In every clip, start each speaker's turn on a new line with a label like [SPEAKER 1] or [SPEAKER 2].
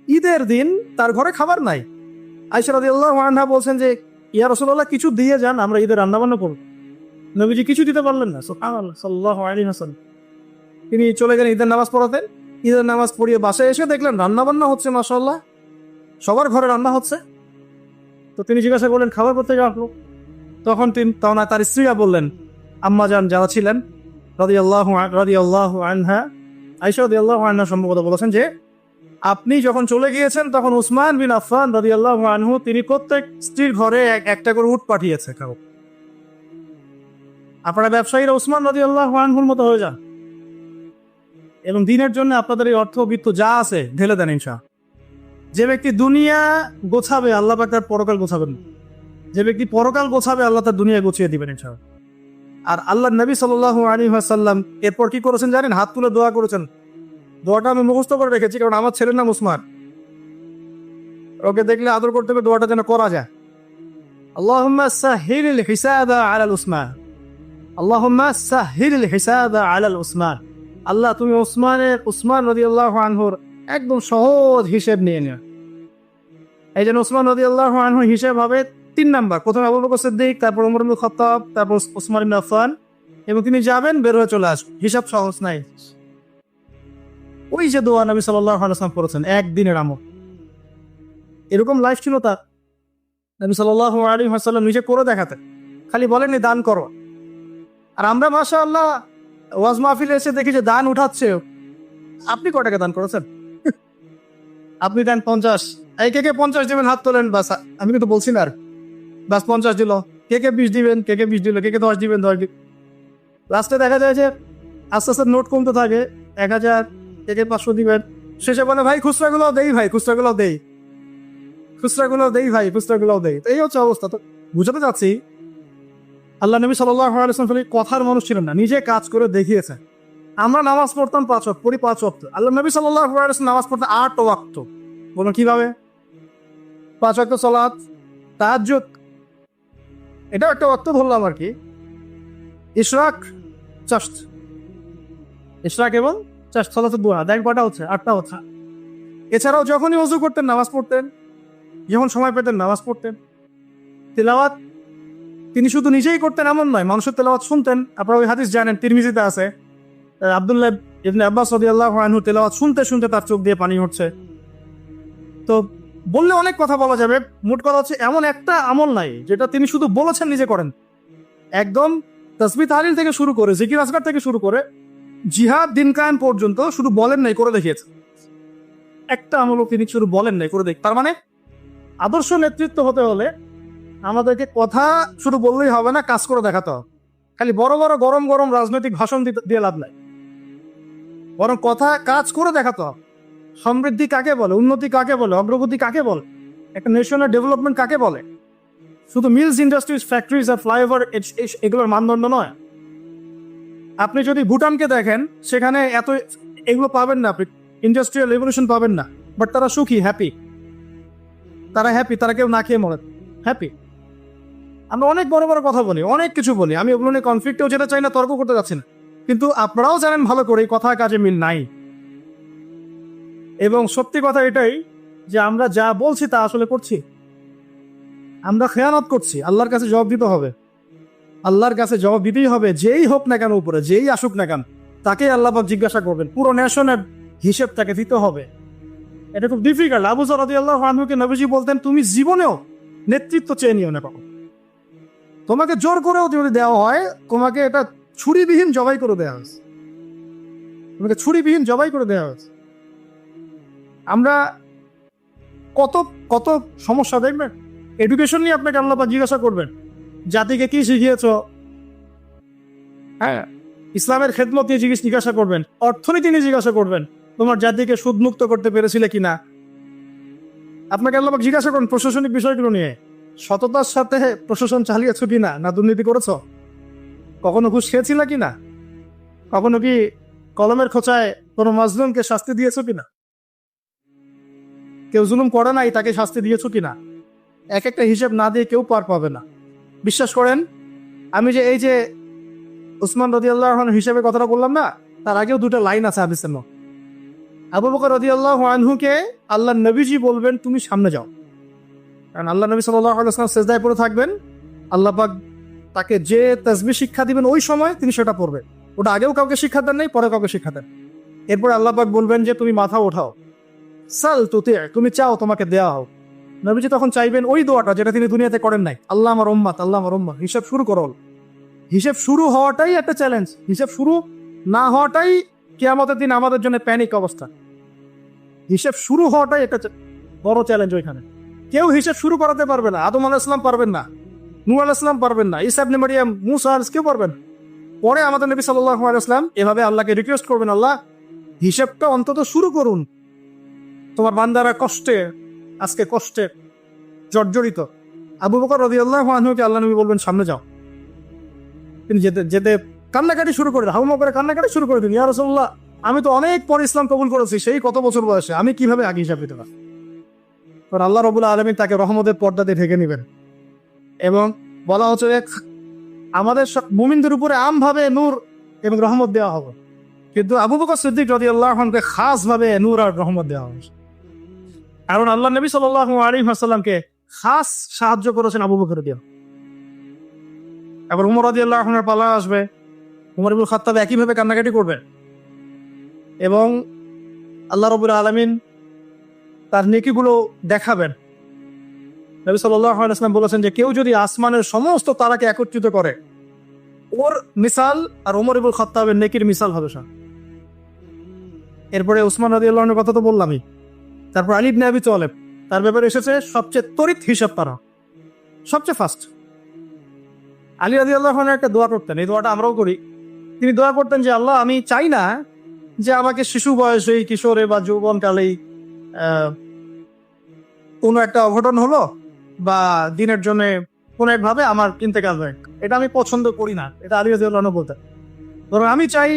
[SPEAKER 1] ঈদের দিন তার ঘরে খাবার নাই। আয়েশা রাদিয়াল্লাহু আনহা বলছেন যে ইয়া রাসূলুল্লাহ কিছু দিয়ে যান, আমরা ঈদের রান্না বান্না করব। নবীজি কিছু দিতে পারলেন না। সুবহানাল্লাহ সাল্লাল্লাহু আলাইহি ওয়াসাল্লাম। তিনি চলে গেলেন ঈদের নামাজ পড়াতেন। ঈদের নামাজ পড়িয়ে বাসায় এসে দেখলেন রান্না বান্না হচ্ছে, মাশাআল্লাহ সবার ঘরে রান্না হচ্ছে। তো তিনি জিজ্ঞাসা করলেন খাবার কোথেকে আসলো? তখন তার স্ত্রীরা বললেন, আম্মাজান যারা ছিলেন রাদিয়াল্লাহু আনহা, আয়েশা রাদিয়াল্লাহু আনহা সম্ভবত বলেছেন যে আপনি যখন চলে গিয়েছেন তখন উসমান বিন আফফান রাদিয়াল্লাহু আনহু তিনি প্রত্যেক স্ত্রীর ঘরে একটা করে উট পাঠিয়েছে খাও। আপনারা ব্যবসায়ীরা উসমান রাদিয়াল্লাহু আনহুর মতো হয়ে যান এবং দিনের জন্য আপনাদের এই অর্থ বিত্ত যা আছে ঢেলে দেন ইনশাআল্লাহ। যে ব্যক্তি দুনিয়া গোছাবে আল্লাহ পাক তার পরকাল গোছাবেন, যে ব্যক্তি পরকাল গোছাবে আল্লাহ তার দুনিয়া গুছিয়ে দিবেন ইনশাআল্লাহ। আর আল্লাহ নবী সাল্লাল্লাহু আলাইহি ওয়াসাল্লাম এরপর কি করেছেন জানেন? হাত তুলে দোয়া করেছেন। দোয়াটা আমি মুখস্থ করে রেখেছি, কারণ আমার ছেলের নাম উসমান, ওকে দেখলে আদর করতে হবে, দোয়াটা যেন করা যায়। আল্লাহুম্মা সাহহিল হিসাবা আলাল উসমান, আল্লাহুম্মা সাহহিল হিসাবা আলাল উসমান। আল্লাহ তুমি উসমান রাদিয়াল্লাহু আনহুর একদম সহজ হিসেব নিয়ে নিও। এই জন্য উসমান রাদিয়াল্লাহু আনহুর হিসেব হবে 3 নাম্বার। প্রথমে আবু বকর সিদ্দিক, তারপর ওমর ইবনে খাত্তাব, তারপর উসমান ইবনে আফফান, এবং তিনি যাবেন বের হয়ে চলে আসবেন। হিসাব সহজ নাই। ওই যে দোয়া নবী সাল্লাল্লাহু আলাইহি ওয়াসাল্লাম করেছেন একদিনের আমল, এরকম লাইফ ছিল তার। নবী সাল্লাল্লাহু আলাইহি ওয়াসাল্লাম নিজে করে দেখাতেন, খালি বলেননি দান করো। আর আমরা মাশাআল্লাহ ওয়াজ মাহফিলে এসে দেখি যে দান উঠাচ্ছে। আপনি কয় টাকা দান করেছেন? আপনি দেন 50। এই কে 50 দিবেন হাত তোলেন, বাস আমি কিন্তু বলছি না আর, বাস 50 দিল। কে 20 দিবেন, কে 20 দিল, কে 10 দিবেন 10 দিন। লাস্টে দেখা যায় যে আস্তে আস্তে নোট কমতে থাকে, 1000, কে 500 দিবেন। শেষে বলে ভাই খুচরাগুলো দেই, ভাই খুচরাগুলো দেই, খুচরাগুলো দেই, ভাই খুচরাগুলো দেই। তো এই হচ্ছে অবস্থা। তো বুঝাতে চাচ্ছি আল্লাহ নবী সাল্লাল্লাহু আলাইহি ওয়াসাল্লাম কথার মানুষ ছিলেন না, নিজে কাজ করে দেখিয়েছেন। আমরা নামাজ পড়তাম 5 ওয়াক্ত, পড়ি 5 ওয়াক্ত। আল্লাহ নবী সাল্লাল্লাহু আলাইহি ওয়াসাল্লাম নামাজ পড়তেন 8 ওয়াক্ত। বলুন কিভাবে? 5 ওয়াক্ত সালাত, তাহাজ্জুদ, এটাও একটা ওয়াক্ত ধরলাম আর কি। ইশরাক, চাশত, ইশরাক এবং চাশত, সালাতুদ দুহা, দেন কয়টা হচ্ছে? 8টা হচ্ছে। এছাড়াও যখনই ওযু করতেন নামাজ পড়তেন, যখন সময় পেতেন নামাজ পড়তেন। তিলাওয়াত তিনি শুধু নিজেই করতেন এমন নয়, মানুষের তেলাওয়াত শুনতেন। আপনারা ওই হাদিস জানেন, তিরমিজিতে আছে, আব্দুল্লাহ ইবনে আব্বাস রাদিয়াল্লাহু আনহু তেলাওয়াত শুনতে শুনতে তার চোখ দিয়ে পানি হচ্ছে। তো বললে অনেক কথা বলা যাবে, মোট কথা হচ্ছে এমন একটা আমল নাই যেটা তিনি শুধু বলেছেন নিজে করেন। একদম তাসবিহ তাহলিল থেকে শুরু করে, জিকির আজকার থেকে শুরু করে জিহাদ দিন কায়েম পর্যন্ত শুধু বলেন নাই, করে দেখিয়েছেন। একটা আমলও তিনি শুধু বলেন নাই, করে দেখ। তার মানে আদর্শ নেতৃত্ব হতে হলে আমাদেরকে কথা শুধু বললেই হবে না, কাজ করে দেখাতে হবে। খালি বড় বড় গরম গরম রাজনৈতিক ভাষণ দিয়ে লাভ নাই, বরং কথা কাজ করে দেখাতে হবে। সমৃদ্ধি কাকে বলে, উন্নতি কাকে বলে, অগ্রগতি কাকে বলে, একটা নেশনের ডেভেলপমেন্ট কাকে বলে? শুধু মিলস, ইন্ডাস্ট্রিজ, ফ্যাক্টরিজ আর ফ্লাইওভার এগুলোর মানদণ্ড নয়। আপনি যদি ভুটানকে দেখেন, সেখানে এত এগুলো পাবেন না, আপনি ইন্ডাস্ট্রিয়াল রেভলিউশন পাবেন না, বাট তারা সুখী, হ্যাপি। তারা হ্যাপি, তারা কেউ না খেয়ে মরে, হ্যাপি। আমরা অনেক বড় বড় কথা বলি, অনেক কিছু বলি, আমি ওগুলো নিয়ে কনফ্লিক্টেও যেতে চাই না, তর্ক করতে যাচ্ছি না, কিন্তু আপনারাও জানেন ভালো করে কথা কাজে মিল নাই। এবং সত্যি কথা এটাই যে আমরা যা বলছি তা আসলে করছি, আমরা খেয়ানত করছি। আল্লাহর কাছে জবাব দিতে হবে, আল্লাহর কাছে জবাব দিতেই হবে। যেই হোক না কেন উপরে, যেই আসুক না কেন, তাকে আল্লাহ পাক জিজ্ঞাসা করবেন, পুরো নেশনের হিসেব তাকে দিতে হবে। এটা খুব ডিফিকাল্ট। আবু যর রাদিয়াল্লাহু আনহুকে নবীজি বলতেন তুমি জীবনেও নেতৃত্ব চেয়ে নিও না কখন। তোমাকে জোর করেও যদি দেওয়া হয়, তোমাকে এটা ছুরিবিহীন জবাই করে দেওয়া হয়েছে, তোমাকে ছুরিবিহীন জবাই করে দেওয়া হয়েছে। আমরা কত কত সমস্যা দেখবেন। এডুকেশন নিয়ে আপনাকে আল্লাহ পাক জিজ্ঞাসা করবেন, জাতিকে কি শিখিয়েছ? হ্যাঁ, ইসলামের খেদমত নিয়ে জিজ্ঞাসা করবেন, অর্থনীতি নিয়ে জিজ্ঞাসা করবেন, তোমার জাতিকে সুদমুক্ত করতে পেরেছিলে কিনা। আপনাকে আল্লাহ পাক জিজ্ঞাসা করেন প্রশাসনিক বিষয়গুলো নিয়ে, সততার সাথে প্রশাসন চালিয়েছ কিনা, না দুর্নীতি করেছ, কখনো ঘুষ খেয়েছিল কিনা, কখনো কি কলমের খোঁচায় কোনো মাজলুমকে শাস্তি দিয়েছ কিনা, কেউ জুলুম করে নাই তাকে শাস্তি দিয়েছ কিনা। এক একটা হিসেব না দিয়ে কেউ পার পাবে না। বিশ্বাস করেন, আমি যে এই যে উসমান রাদিয়াল্লাহু আনহু হিসেবে কথাটা বললাম না, তার আগেও 2টা লাইন আছে হাদিসের মধ্যে। আবু বকর রাদিয়াল্লাহু আনহুকে আল্লাহ নবীজি বলবেন তুমি সামনে যাও, কারণ আল্লাহ নবী সাল্লাল্লাহু আলাইহি ওয়াসাল্লাম সিজদায় পড়ে থাকবেন, আল্লাহ পাক তাকে যে তাসবিহ শিক্ষা দিবেন ওই সময় তিনি সেটা পড়বেন। ওটা আগেও কাউকে শিক্ষা দেন নাই, পরে কাউকে শিক্ষা দেন। এরপর আল্লাহ পাক বলবেন যে তুমি মাথা ওঠাও, সাল তুতি, তুমি চাও তোমাকে দেওয়া হোক। নবীজি তখন চাইবেন ওই দোয়াটা যেটা তিনি দুনিয়াতে করেন নাই, আল্লাহ আমার উম্মাত, আল্লাহ আমার উম্মাত। হিসাব শুরু করো। হিসাব শুরু হওয়াটাই একটা চ্যালেঞ্জ, হিসাব শুরু না হওয়াটাই কিয়ামতের দিন আমাদের জন্য প্যানিক অবস্থা। হিসাব শুরু হওয়াটাই একটা বড় চ্যালেঞ্জ। ওইখানে কেউ হিসাব শুরু করাতে পারবে না। আদম আলাইহিস সালাম পারবেন না, নূহ আলাইহিস সালাম পারবেন না, ঈসা ইবনে মারইয়াম, মুসা কেউ পারবেন। পরে আমাদের নবী সাল্লাল্লাহু আলাইহি ওয়াসাল্লাম এভাবে আল্লাহকে রিকোয়েস্ট করবেন, আল্লাহ হিসাবটা অন্তত শুরু করুন, তোমার বান্দারা কষ্টে, আজকে কষ্টে জর্জরিত। আবু বকর রাদিয়াল্লাহু আনহুকে আল্লাহ নবী বলবেন সামনে যাও। তিনি যেতে যেতে কান্নাকাটি শুরু করে দেন, হাউমা করে কান্নাকাটি শুরু করে দিন, ইয়া রাসূলুল্লাহ আমি তো অনেক পরে ইসলাম কবুল করেছি, সেই কত বছর বয়সে, আমি কিভাবে আগে হিসাব দিতে পারি? আল্লাহ রাব্বুল আলামিন তাকে রহমতের পর্দা দিয়ে ঢেকে নেবেন। এবং বলা হচ্ছে আমাদের মুমিনদের উপরে আমভাবে নূর এবং রহমত দেওয়া হবে, কিন্তু আবু বকর সিদ্দিক রাদিয়াল্লাহু আনহুকে খাস ভাবে নূর আর রহমত দেওয়া হবে, কারণ আল্লাহ নবী সাল্লাল্লাহু আলাইহি ওয়াসাল্লামকে খাস সাহায্য করেছেন আবু বকর রাদিয়াল্লাহু। এবার উমর রাদিয়াল্লাহু আনহুর পালা আসবে, উমর ইবনে খাত্তাব একইভাবে কান্নাকাটি করবেন এবং আল্লাহ রাব্বুল আলামিন তার নেকিগুলো দেখাবেন। নবী সাল্লাল্লাহু আলাইহি ওয়াসাল্লাম বলেছেন যে কেউ যদি আসমানের সমস্ত তারাকে একত্রিত করে, ওর মিসাল আর ওমর ইবনে খাত্তাবের নেকির মিসাল হবে। এরপরে উসমান রাদিয়াল্লাহু আনহুর কথা তো বললামই, তারপর আলী ইবনে আবি তালেব, তার ব্যাপারে এসেছে সবচেয়ে তড়িৎ হিসাব তারা, সবচেয়ে ফাস্ট। আলী রাদিয়াল্লাহু আনহু একটা দোয়া করতেন, এই দোয়াটা আমরাও করি। তিনি দোয়া করতেন যে আল্লাহ আমি চাই না যে আমাকে শিশু বয়সেই, কিশোরে বা যৌবনকালেই কোনো একটা অঘটন হলো বা দিনের জন্য কোনো একভাবে আমার ইন্তেকাল হয়, এটা আমি পছন্দ করি না। এটা আলী রাদিয়াল্লাহু আনহু বলতেন। বরং আমি চাই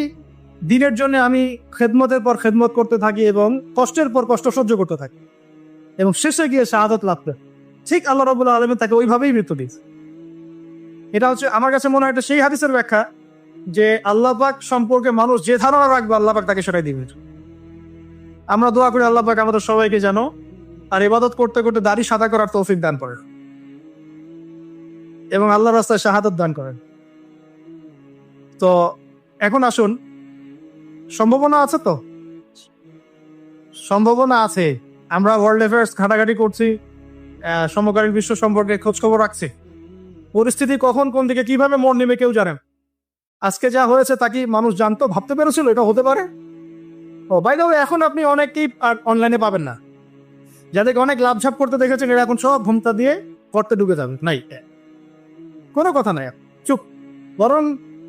[SPEAKER 1] দিনের জন্য আমি খেদমতের পর খেদমত করতে থাকি এবং কষ্টের পর কষ্ট সহ্য করতে থাকি এবং শেষে গিয়ে শাহাদাত লাভ করে। ঠিক আল্লাহ রাব্বুল আলামিন তাকে ওইভাবেই মৃত্যু দিয়েছে। এটা হচ্ছে আমার কাছে মনে হয় এটা সেই হাদিসের ব্যাখ্যা যে আল্লাহ পাক সম্পর্কে মানুষ যে ধারণা রাখবে আল্লাহ পাক তাকে সেটাই দিবে। আমরা দোয়া করি আল্লাহ পাক আমাদের সবাইকে যেন আর ইবাদত করতে করতে দাড়ি সাদা করার তৌফিক দান করেন এবং আল্লাহর রাস্তায় শাহাদাত দান করেন। তো এখন আসুন, সম্ভাবনা আছে তো? সম্ভাবনা আছে। আমরা ওয়ার্ল্ড অ্যাফেয়ার্স ঘাটাঘাটি করছি, সমকালীন বিশ্ব সম্পর্কে খোঁজখবর রাখছি। পরিস্থিতি কখন কোন দিকে কিভাবে মোড় নেবে কেউ জানেন। আজকে যা হয়েছে তা কি মানুষ জানতো, ভাবতে পেরেছিল এটা হতে পারে? ও বাই দ্য ওয়ে, এখন আপনি অনেকেই অনলাইনে পাবেন না, যাদেরকে অনেক লাভঝাপ করতে দেখেছেন, এরা এখন সব ঘুমটা দিয়ে করতে ঢুকে যাবে। নাই, কোনো কথা নাই, চুপ। বরং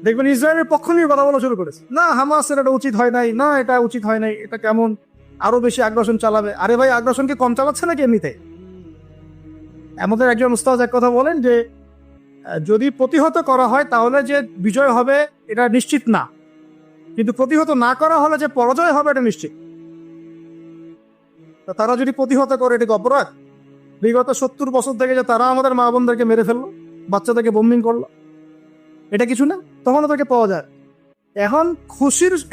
[SPEAKER 1] দেখবেন ইসরায়েলের পক্ষ নিয়ে কথা বলা শুরু করেছে, না হামাসের এটা উচিত হয় নাই, না এটা উচিত হয় নাই, এটা কেমন আরো বেশি আগ্রাসন চালাবে। আরে ভাই, আগ্রাসনকে কম চালাচ্ছে নাকি এমনিতে? আমাদের একজন উস্তাদ এক কথা বলেন যে যদি প্রতিহত করা হয় তাহলে যে বিজয় হবে এটা নিশ্চিত না, কিন্তু প্রতিহত না করা হলে যে পরাজয় হবে এটা নিশ্চিত। তারা যদি প্রতিহত করে এটা অপরাধ। বিগত 70 বছর থেকে যে তারা আমাদের মা বোনদেরকে মেরে ফেললো, বাচ্চাদেরকে বোম্বিং করলো, এটা কিছু না? তখন তাকে পাওয়া যায়। এখন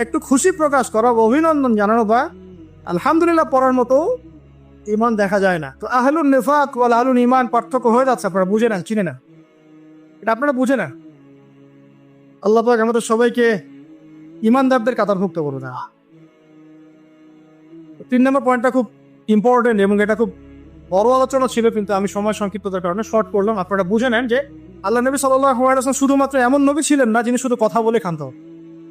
[SPEAKER 1] একটু খুশি প্রকাশ করা, অভিনন্দন জানানো বা আলহামদুলিল্লাহ পড়ার মতো ইমান দেখা যায় না। তো আহলুন নিফাক ওয়াল আহলুল ঈমান পার্থক্য হয়ে যাচ্ছে, আপনারা বুঝে নেন, চিনে না, এটা আপনারা বুঝে নেন। আল্লাহ পাক আমাদের সবাইকে ইমানদারদের কাতারভুক্ত করুন। 3 নম্বর পয়েন্টটা খুব ইম্পর্টেন্ট এবং এটা খুব বড় আলোচনা ছিল, কিন্তু আমি সময় সংক্ষিপ্ততার কারণে শর্ট করলাম। আপনারা বুঝে নেন যে আল্লাহ নবী সাল্লাল্লাহু আলাইহি ওয়াসাল্লাম শুধুমাত্র এমন নবী ছিলেন না যিনি শুধু কথা বলে ক্ষান্ত হতেন,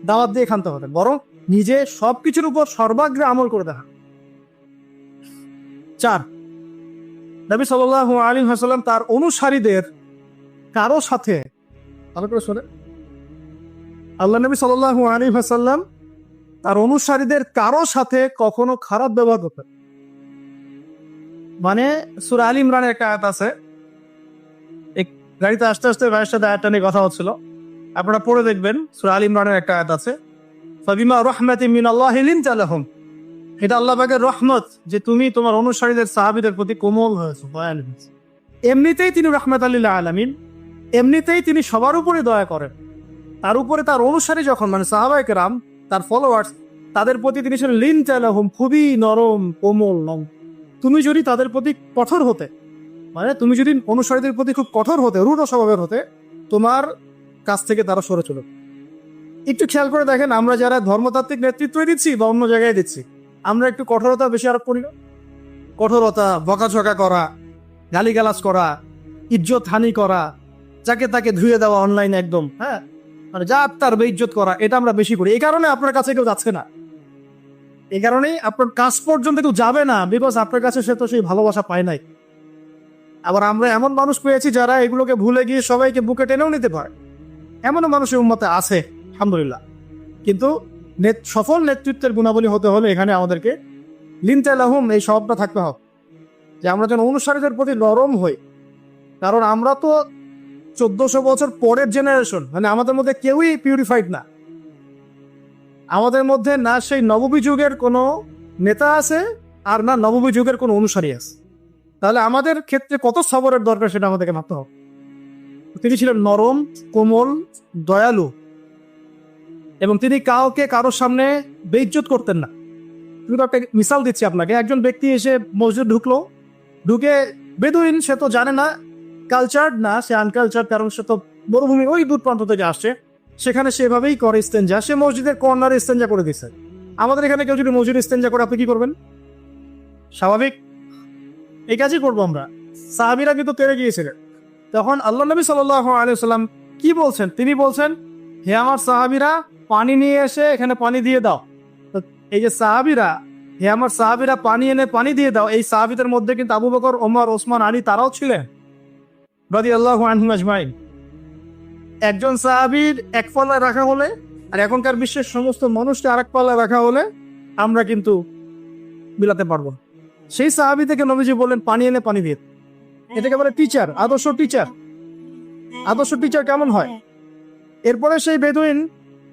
[SPEAKER 1] দাওয়াত দিয়ে ক্ষান্ত হতেন, বরং নিজে সবকিছুর উপর সর্বাগ্রে আমল করে দেখান। 4, নবী সাল্লাল্লাহু আলাইহি ওয়াসাল্লাম তার অনুসারীদের কারো সাথে, ভালো করে শোনেন, আল্লাহ নবী সাল্লাল্লাহু আলাইহি ওয়াসাল্লাম তার অনুসারীদের কারো সাথে কখনো খারাপ ব্যবহার করতেন। মানে সূরা আল ইমরানের একটা আয়াত আছে, গাড়িতে আস্তে আস্তে ভাইয়ের সাথে আয়াতটা নিয়ে কথা হচ্ছিল, আপনারা পড়ে দেখবেন। সূরা আল ইমরানের একটা আয়াত আছে, ফাবিমা রাহমাতিন মিনাল্লাহি লিনতা লাহুম। এটা আল্লাহ পাকের রহমত যে তুমি তোমার অনুসারীদের সাহাবীদের প্রতি কোমল হয়েছো, দয়ালু হয়েছো। এমনিতেই তিনি রাহমাতাল লিল আলামিন, এমনিতেই তিনি সবার উপরে দয়া করেন। তার উপরে তার অনুসারী যখন, মানে সাহাবায়ে কেরাম, তার ফলোয়ার্স, তাদের প্রতি তিনি ছিলেন লিন চালাহুম, খুবই নরম কোমল নম। তুমি যদি তাদের প্রতি কঠোর হতে, মানে তুমি যদি অনুসারীদের প্রতি খুব কঠোর হতে, রূঢ় স্বভাবের হতে, তোমার কাছ থেকে তারা সরে চলে। একটু খেয়াল করে দেখেন, আমরা যারা ধর্মতাত্ত্বিক নেতৃত্ব দিচ্ছি বা অন্য জায়গায় দিচ্ছি, আমরা একটু কঠোরতা বেশি আরোপ করি না? কঠোরতা, বকাঝকা করা, গালিগালাজ করা, ইজ্জত হানি করা, যাকে তাকে ধুয়ে দেওয়া অনলাইনে একদম, হ্যাঁ, মানে যা তার বেইজ্জত করা, এটা আমরা বেশি করি। এই কারণে আপনার কাছে কেউ যাচ্ছে না, এই কারণেই আপনার কাছ পর্যন্ত কেউ যাবে না, বিকজ আপনার কাছে সে তো সেই ভালোবাসা পায় নাই। আবার আমরা এমন মানুষ পেয়েছি যারা এগুলোকে ভুলে গিয়ে সবাইকে বুকে টেনেও নিতে পারে, এমনও মানুষের উম্মতে আছে, আলহামদুলিল্লাহ। কিন্তু সফল নেতৃত্বের গুণাবলী হতে হলে এখানে আমাদেরকে লিনতে লাহুম এই স্বভাবটা থাকতে হবে, যে আমরা যেন অনুসারীদের প্রতি নরম হই। কারণ আমরা তো 1400 বছর পরের জেনারেশন, মানে আমাদের মধ্যে কেউই পিউরিফাইড না। আমাদের মধ্যে না সেই নববী যুগের কোনো নেতা আছে, আর না নববী যুগের কোনো অনুসারী আছে। তাহলে আমাদের ক্ষেত্রে কত সবরের দরকার সেটা আমাদেরকে ভাবতে হবে। তিনি ছিলেন নরম, কোমল, দয়ালু, এবং তিনি কাউকে কারোর সামনে বেইজ্জত করতেন না। শুধু একটা মিসাল দিচ্ছি আপনাকে। একজন ব্যক্তি এসে মসজিদ ঢুকে বেদুইন, সে তো জানে না, কালচার্ড না, সে আনকালচার্ড, কারণ সে তো মরুভূমি ওই দূর প্রান্ত থেকে আসছে, সেখানে সেভাবেই করে ইস্তেঞ্জা, সে মসজিদের কর্নারে ইস্তেঞ্জা করে দিচ্ছে। আমাদের এখানে কেউ যদি মসজিদ ইস্তেঞ্জা করে, আপনি কি করবেন? স্বাভাবিক এই কাজই করবো আমরা। সাহাবীরা কিন্তু তেড়ে গিয়েছিলেন। তখন আল্লাহ নবী সাল্লাল্লাহু আলাইহি ওয়াসাল্লাম কি বলছেন? তিনি বলছেন, হে আমার সাহাবীরা, পানি নিয়ে এসে এখানে পানি দিয়ে দাও। তো এই যে সাহাবীরা, হে আমার সাহাবীরা, পানি এনে পানি দিয়ে দাও, এই সাহাবীদের মধ্যে কিন্তু আবু বকর, ওমর, ওসমান, আলী তারাও ছিলেন রাদিয়াল্লাহু আনহুম আজমাইন। একজন সাহাবীর এক পাল্লায় রাখা হলে আর এখনকার বিশ্বের সমস্ত মানুষকে আরেক পাল্লায় রাখা হলে আমরা কিন্তু মিলাতে পারবো। সেই সাহাবী থেকে নবীজি বললেন পানি এনে পানি দিয়ে। এটাকে বলে টিচার, আদর্শ টিচার। আদর্শ টিচার কেমন হয়? এরপরে সেই বেদুইন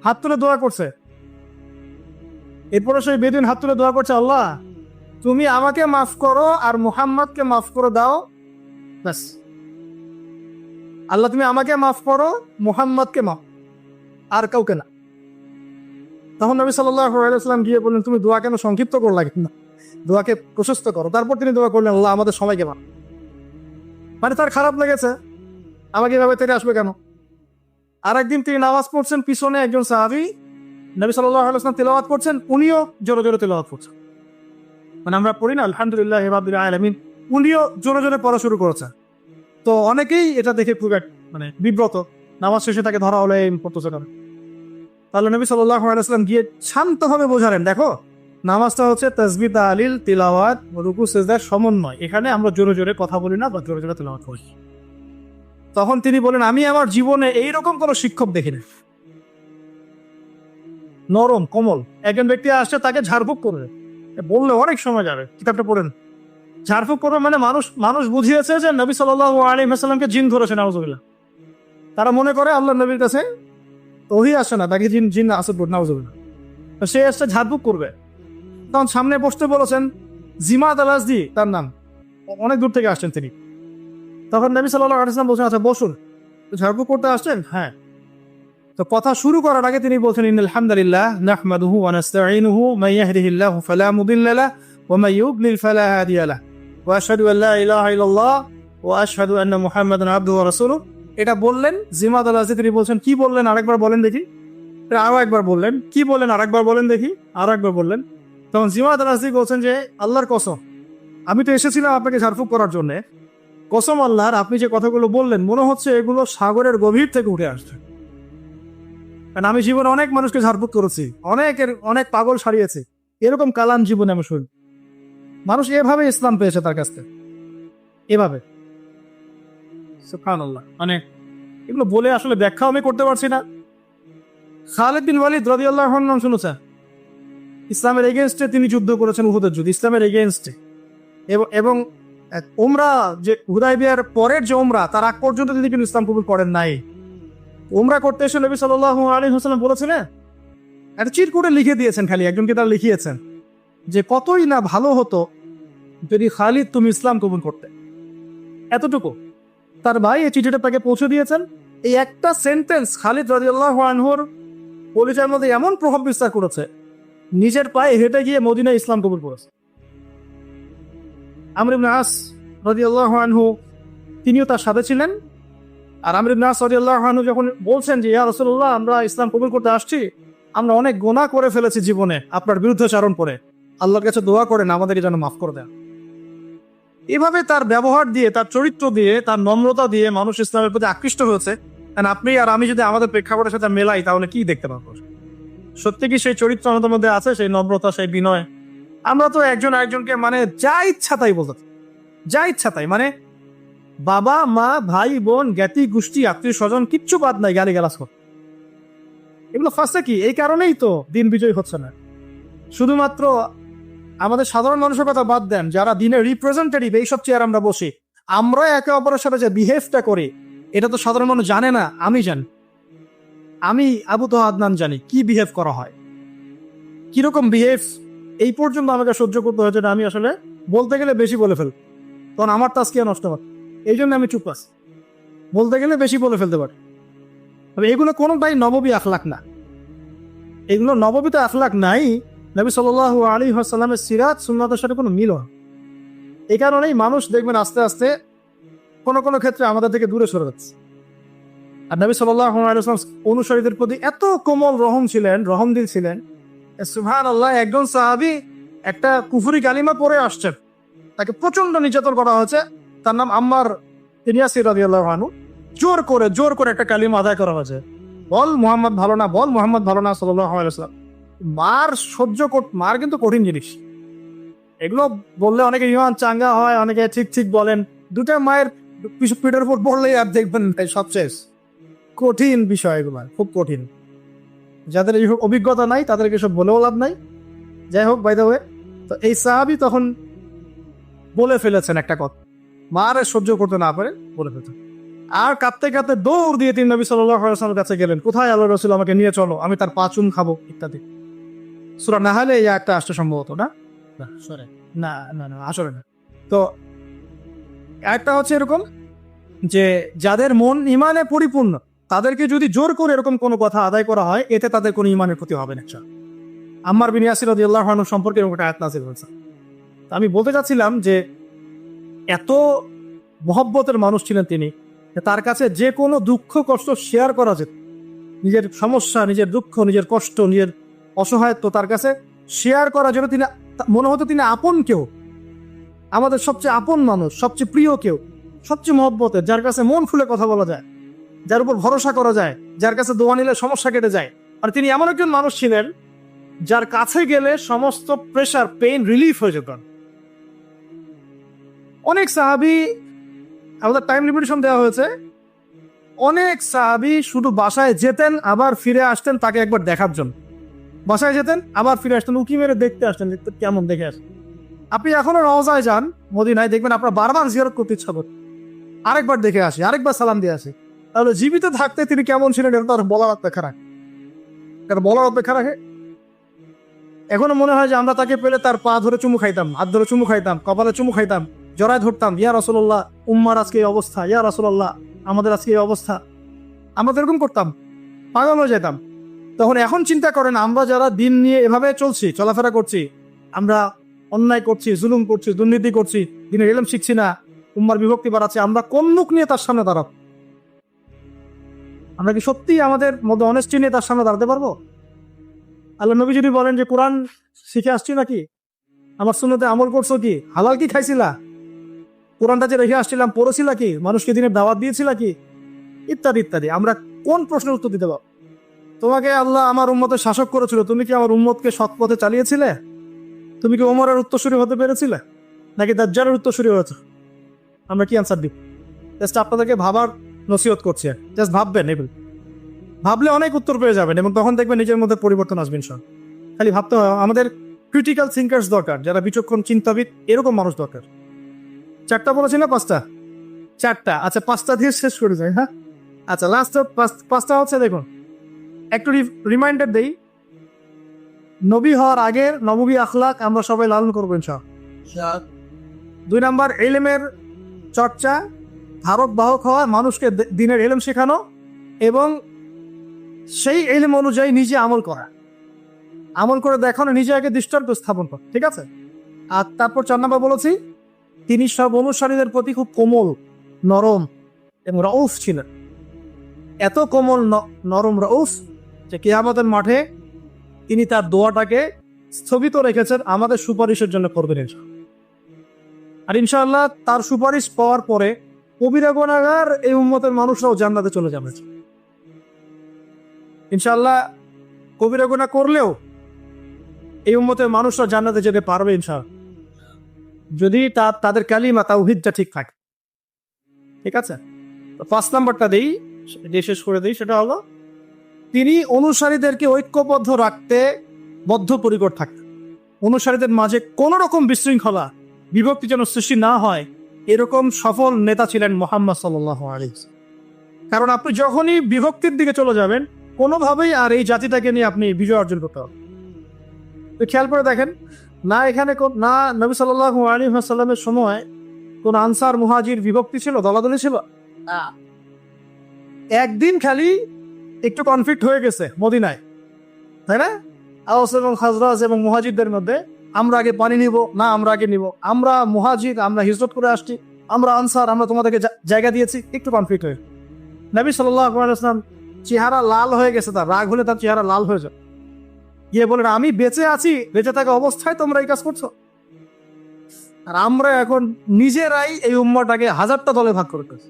[SPEAKER 1] হাত তুলে দোয়া করছে, আল্লাহ তুমি আমাকে মাফ করো আর মুহাম্মদকে মাফ করে দাও, ব্যাস। আল্লাহ তুমি আমাকে মাফ করো, মুহাম্মদকে মাফ, আর কাউকে না। তখন নবী সাল্লাল্লাহু আলাইহি ওয়াসাল্লাম গিয়ে বললেন, তুমি দোয়া কেন সংক্ষিপ্ত করলা, না দোয়াকে প্রশস্ত করো। তারপর তিনি দোয়া করলেন, আল্লাহ আমাদের সবাইকে মাফ। মানে তার খারাপ লেগেছে, আমাকে এভাবে তেড়ে আসবে কেন। আর একদিন তিনি নামাজ পড়ছেন, পিছনে একজন সাহাবী নবী সাল্লাল্লাহু আলাইহি ওয়াসাল্লাম তিলাওয়াত করছেন, উনিও জোরে জোরে তিলাওয়াত করছেন। মানে আমরা পড়ি না আলহামদুলিল্লাহি রাব্বিল আলামিন, উনিও জোরে জোরে পড়া শুরু করেছেন। তো অনেকেই এটা দেখে খুব মানে বিব্রত, নামাজ শেষে তাকে ধরা হলে পড়তেছে কেন। তাহলে নবী সাল্লাল্লাহু আলাইহি ওয়াসাল্লাম গিয়ে শান্তভাবে বোঝালেন, দেখো নামাজটা হচ্ছে তাসবিহ, তাহলিল, তিলাওয়াত, রুকু, সিজদার সমন্বয়। এখানে আমরা জোরে জোরে কথা বলি না বা জোরে জোরে তিলাওয়াত করি। তখন তিনি বলেন, আমি আমার জীবনে এইরকম কোন শিক্ষক দেখিনি। নরম, কোমল। একজন ব্যক্তি আসছে, তাকে ঝাড়ফুঁক করবে, বললে অনেক সময় যাবে। কিতাবটা পড়েন, ঝাড়ফুঁক করবে মানে মানুষ বুঝিয়েছে যে নবী সাল্লাল্লাহু আলাইহি ওয়াসাল্লামকে জিন ধরেছে, নাউজুবিল্লাহ। তারা মনে করে আল্লাহ নবীর কাছে ওহী আসে না, তাকে জিন আসে, নাউজুবিল্লাহ। সে এসে ঝাড়ফুঁক করবে, তখন সামনে বসতে বলেছেন জিমাদ আল আজদি, তার নাম, অনেক দূর থেকে আসছেন তিনি। তখন নবী সাল্লাল্লাহু আলাইহি ওয়াসাল্লাম বলছেন, আচ্ছা বসুন, ঝাড়ফুঁক করতে আসছেন? হ্যাঁ। তো কথা শুরু করার আগে তিনি বলছেন, ইন্নাল হামদালিল্লাহ নাহমাদুহু ওয়া নাস্তাঈনুহু মান ইয়াহদিহিল্লাহু ফালা মুদিল্লা লাহু ওয়া মান ইউদ্লিল ফালা হাদিয়া লাহু ওয়া আশহাদু আল্লা ইলাহা ইল্লাল্লাহ ওয়া আশহাদু আন্না মুহাম্মাদান আবদুহু ওয়া রাসূলুহু। এটা বললেন জিমাদ আল আজদি। তিনি বলছেন, কি বললেন আরেকবার বলেন দেখি। আরো একবার বললেন, কি বললেন আরেকবার বলেন দেখি। আরো একবার বললেন। তখন জিমাদ আল আজদি বলছেন যে, আল্লাহর কসম, আমি তো এসেছিলাম আপনাকে ঝাড়ফুঁক করার জন্য, কসম আল্লাহর, আপনি যে কথাগুলো বললেন মনে হচ্ছে এগুলো সাগরের গভীর থেকে উঠে আসছে। কারণ আমি জীবনে অনেক মানুষকে ঝাড়ফুঁক করেছি, অনেক পাগল সারিয়েছি, এরকম কালাম জীবনে আমি শুনি। মানুষ এভাবে ইসলাম পেয়েছে তার কাছ থেকে, এভাবে। সুবহানাল্লাহ। মানে এগুলো বলে আসলে ব্যাখ্যাও আমি করতে পারছি না। খালিদ বিন ওয়ালিদ রাদিয়াল্লাহু আনহু নাম শুনেছেন? ইসলামের এগেইনস্টে তিনি যুদ্ধ করেছেন, উহুদের যুদ্ধ, ইসলামের এগেইনস্টে। এবং উমরা, যে হুদায়বিয়ার পরের যে উমরা, তার আগ পর্যন্ত তিনি কিন্তু ইসলাম কবুল করেন নাই। উমরা করতে এসে নবী সাল্লাল্লাহু আলাইহি ওয়াসাল্লাম বলেছিলেন, একটা চিরকুটে লিখে দিয়েছেন, খালি একজনকে তারা লিখিয়েছেন যে কতই না ভালো হতো যদি খালিদ তুমি ইসলাম কবুল করতে, এতটুকু। তার ভাই এই চিঠিটা তাকে পৌঁছে দিয়েছেন। এই একটা সেন্টেন্স খালিদ রাদিয়াল্লাহু আনহুর পরিচয়ের মধ্যে এমন প্রভাব বিস্তার করেছে নিজের পায়ে হেঁটে গিয়ে মদিনায় ইসলাম কবুল করেছে। আমর ইবনে আস রাদিয়াল্লাহু আনহু তিনিও তার সাথে ছিলেন। আর আমর ইবনে আস রাদিয়াল্লাহু আনহু যখন বলছেন যে ইয়া রাসূলুল্লাহ, আমরা ইসলাম কবুল করতে আসছি, আমরা অনেক গুনাহ করে ফেলেছি জীবনে আপনার বিরুদ্ধাচারণ করে, আল্লাহর কাছে দোয়া করেন আমাদেরকে যেন মাফ করে দেন। এভাবে তার ব্যবহার দিয়ে, তার চরিত্র দিয়ে, তার নম্রতা দিয়ে মানুষ ইসলামের প্রতি আকৃষ্ট হয়েছে। আপনি আর আমি যদি আমাদের প্রেক্ষাপটের সাথে মেলাই তাহলে কি দেখতে পাবো? সত্যি কি সেই চরিত্র আমাদের মধ্যে আছে, সেই নম্রতা, সেই বিনয়? আমরা তো একজন আরেকজনকে মানে যা ইচ্ছা তাই বলতে, যা ইচ্ছা তাই, মানে বাবা মা ভাই বোন জ্ঞাতি গোষ্ঠী আত্মীয় স্বজন কিচ্ছু বাদ নাই, গালি গালাজ কর। এগুলো ফাঁসে কি? এই কারণেই তো দিন বিজয় হচ্ছে না। শুধুমাত্র আমাদের সাধারণ মানুষের কথা বাদ দেন, যারা দিনের রিপ্রেজেন্টেটিভ এইসব চেয়ার আমরা বসি, আমরা একে অপরের সাথে যে বিহেভটা করি এটা তো সাধারণ মানুষ জানে না। আমি জানি, আমি আবু তোহা আদনান জানি কি বিহেভ করা হয়, কিরকম বিহেভ। এই পর্যন্ত আমাকে সহ্য করতে হয়েছে, আমি আসলে বলতে গেলে বেশি বলে ফেল, তখন আমার তাস্কিয়া নষ্ট হয়। এই জন্য আমি চুপ আছি, বলতে গেলে বেশি বলে ফেলতে পারি। তবে এগুলো কোনোটাই নববী আখলাক না, এগুলো নববীতে আখলাক নাই। নবী সাল্লাল্লাহু আলাইহি ওয়াসাল্লামের সিরাত সুন্নাতের সাথে কোনো মিল হয়। এই কারণেই মানুষ দেখবেন আস্তে আস্তে কোনো কোনো ক্ষেত্রে আমাদের থেকে দূরে সরে যাচ্ছে। আর নবী সাল্লাল্লাহু আলাইহি ওয়াসাল্লাম অনুসারীদের প্রতি এত কোমল রহম ছিলেন, রহমদিল ছিলেন। সুবহানাল্লাহ, একজন সাহাবী একটা কুফরি কালিমা পড়ে আসছেন, তাকে প্রচন্ড নির্যাতন করা হয়েছে, তার নাম আম্মার ইবনে ইয়াসির রাদিয়াল্লাহু আনহু। জোর করে একটা কালিমা আদায় করা হয়েছে, বল মুহাম্মদ ভালো না, বল মুহাম্মদ ভালো না সাল্লাল্লাহু আলাইহি ওয়াসাল্লাম। মার কিন্তু কঠিন জিনিস। এগুলো বললে অনেকে ইমান চাঙ্গা হয়, অনেকে ঠিক ঠিক বলেন। দুটা মায়ের পিঠের উপর পড়লেই আর দেখবেন সব শেষ। কঠিন বিষয় এগুলো, খুব কঠিন। যাদের এই অভিজ্ঞতা নাই তাদেরকে সব বলেও লাভ নাই। যাই হোক, বাই দ্য ওয়ে, তো এই সাহাবী তখন বলে ফেলেছেন একটা কথা, মার সহ্য করতে না পারে বলে ফেলতেন। আর কাঁদতে কাঁদতে দৌড় দিয়ে তিনি নবী সাল্লাল্লাহু আলাইহি ওয়াসাল্লামের কাছে গেলেন, কোথায় আল্লাহর রাসূল, আমাকে নিয়ে চলো, আমি তার পা চুম খাবো ইত্যাদি। সূরা নাহলে এই একটা আসছে সম্ভবত, না না না না আসলে না। তো একটা হচ্ছে এরকম যে যাদের মন ইমানে পরিপূর্ণ তাদেরকে যদি জোর করে এরকম কোনো কথা আদায় করা হয়, এতে তাদের কোনো ইমানের ক্ষতি হবে না। আম্মার বিন ইয়াসির রাদিয়াল্লাহু আনহু সম্পর্কে এরকম একটা আয়াত নাযিল হয়েছে। আমি বলতে চাচ্ছিলাম যে এত মহব্বতের মানুষ ছিলেন তিনি, তার কাছে যে কোনো দুঃখ কষ্ট শেয়ার করা যেত। নিজের সমস্যা, নিজের দুঃখ, নিজের কষ্ট, নিজের অসহায়ত্ব তার কাছে শেয়ার করার জন্য তিনি মনে হতো তিনি আপন কেউ, আমাদের সবচেয়ে আপন মানুষ, সবচেয়ে প্রিয় কেউ, সবচেয়ে মহব্বতের, যার কাছে মন খুলে কথা বলা যায়, যার উপর ভরসা করা যায়, যার কাছে দোয়া নিলে সমস্যা কেটে যায়। আর তিনি এমন একজন মানুষ ছিলেন যার কাছে গেলে সমস্ত প্রেশার, পেইন রিলিফ হয়ে যেত। অনেক সাহাবী, আমাদের টাইম লিমিটেশন দেওয়া হয়েছে, অনেক সাহাবী শুধু বাসায় যেতেন আবার ফিরে আসতেন তাকে একবার দেখার জন্য। বাসায় যেতেন আবার ফিরে আসতেন, উকি মেরে দেখতে আসতেন, কেমন দেখে আসতেন। আপনি এখনো রওজায় যান মদিনায়, দেখবেন আপনার বারবার জিয়ারত করতে ইচ্ছা করবে, আরেকবার দেখে আসি, আরেকবার সালাম দিয়ে আসি। তাহলে জীবিত থাকতে তিনি কেমন ছিলেন এটা তার বলার অপেক্ষা রাখে, বলার অপেক্ষা রাখে। এখনো মনে হয় যে আমরা তাকে পেলে তার পা ধরে চুমু খাইতাম, হাত ধরে চুমু খাইতাম, কপালে চুমু খাইতাম, জড়ায় ধরতাম, ইয়া রাসূলুল্লাহ উম্মার আজকে এই অবস্থা, ইয়া রাসূলুল্লাহ আমাদের আজকে এই অবস্থা। আমরা তো এরকম করতাম, পাগল হয়ে যেতাম। তখন এখন চিন্তা করেন, আমরা যারা দিন নিয়ে এভাবে চলছি, চলাফেরা করছি, আমরা অন্যায় করছি, জুলুম করছি, দুর্নীতি করছি, দিনের ইলম শিখছি না, উম্মার বিভক্তি বাড়াচ্ছে, আমরা কোন মুখ নিয়ে তার সামনে দাঁড়াব? আমরা কি সত্যি আমাদের মধ্যে অনেস্টি নিয়ে তার সামনে দাঁড়াতে পারবো? আল্লাহ নবী যদি বলেন যে কোরআন শিখে আসছি নাকি, আমার সুন্নতে আমল করছো কি, হালাল কি খাইছিলা, কোরআনটা যে রেখে আসছিলাম পড়েছিলা কি, মানুষকে দিনের দাওয়াত দিয়েছিলা কি, ইত্যাদি ইত্যাদি, আমরা কোন প্রশ্নের উত্তর দিতে পারবো? তোমাকে আল্লাহ আমার উম্মতের শাসক করেছিল, তুমি কি আমার উম্মতকে সৎ পথে চালিয়েছিলে? তুমি কি ওমরের উত্তরসূরি হতে পেরেছিলে, নাকি দাজ্জালের উত্তরসূরি হয়েছে? আমরা কি আনসার দিব? জাস্ট আপনাদেরকে ভাবার নসিহত করছি, জাস্ট ভাববেন। এগুলো ভাবলে অনেক উত্তর পেয়ে যাবেন এবং তখন দেখবেন নিজের মধ্যে পরিবর্তন আসবেন। সব খালি ভাবতে হয়। আমাদের ক্রিটিক্যাল থিঙ্কার্স দরকার, যারা বিচক্ষণ চিন্তাবিদ, এরকম মানুষ দরকার। 4টা বলেছি না 5টা? 4টা, আচ্ছা 5টা দিয়ে শেষ করে যাই। হ্যাঁ আচ্ছা, লাস্ট 5টা হচ্ছে, দেখুন একটু রিমাইন্ডার দেই। নবী হওয়ার আগের নববী আখলাক আমরা সবাই লালন করবো ইনশাআল্লাহ। 2 নাম্বার, ইলমের চর্চা, ধারক বাহক হওয়া, মানুষকে দিনের ইলম শেখানো এবং সেই ইলম অনুযায়ী নিজে আমল করা। আমল করে দেখো না, নিজে আগে দৃষ্টান্ত স্থাপন কর, ঠিক আছে? আর তারপর 4 নম্বর বলেছি, তিনি সব অনুসারীদের প্রতি খুব কোমল, নরম এবং রউফ ছিলেন। এত কোমল, নরম, রউফ যে কিয়ামতের মাঠে তিনি তার দোয়াটাকে স্থগিত রেখেছেন আমাদের সুপারিশের জন্য করবেন ইনশাআল্লাহ। আর ইনশাআল্লাহ তার সুপারিশ পাওয়ার পরে কবিরা গুনাহগার এই উম্মতের মানুষরাও জান্নাতে চলে যাবে ইনশাআল্লাহ। কবিরা গুনাহ করলেও এই উম্মতের মানুষরা জান্নাতে যেতে পারবে ইনশাআল্লাহ, যদি তাদের কালিমা তাওহীদটা ঠিক থাকে, ঠিক আছে? তো 5 নাম্বারটা দিয়ে শেষ করে দিই, সেটা হলো তিনি অনুসারীদেরকে ঐক্যবদ্ধ রাখতে বদ্ধপরিকর থাকতেন। অনুসারীদের মাঝে কোন রকম বিশৃঙ্খলা, বিভক্তি যেন সৃষ্টি না হয়, এরকম সফল নেতা ছিলেন মুহাম্মদ সাল্লাল্লাহু আলাইহি ওয়াসাল্লাম। কারণ আপনি যখনই বিভক্তির দিকে চলে যাবেন, কোনোভাবেই আর এই জাতিটাকে নিয়ে আপনি বিজয় অর্জন করতে হবে। তো খেয়াল করে দেখেন, না এখানে না নবী সাল্লাল্লাহু আলাইহি ওয়াসাল্লামের সময় কোন আনসার মুহাজির বিভক্তি ছিল, দলাদলি ছিল না। একদিন খালি একটু কনফ্লিক্ট হয়ে গেছে মদিনায়, তাই না? আওস এবং খাজরাজ এবং মুহাজিরদের মধ্যে, আমরা আগে পানি নিব না আমরা আগে নিব, আমরা মুহাজির, আমরা হিজরত করে আসছি, আমরা আনসার, আমরা তোমাদেরকে জায়গা দিয়েছি, একটু কনফ্লিক্ট হয়ে। নবী সাল্লাল্লাহু আলাইহি ওয়াসাল্লাম চেহারা লাল হয়ে গেছে, তার রাগ হলে তার চেহারা লাল হয়ে যায়, গিয়ে বলেন, আমি বেঁচে আছি, বেঁচে থাকা অবস্থায় তোমরা এই কাজ করছো? আর আমরা এখন নিজেরাই এই উম্মাটাকে 1000টা দলে ভাগ করে ফেলছি।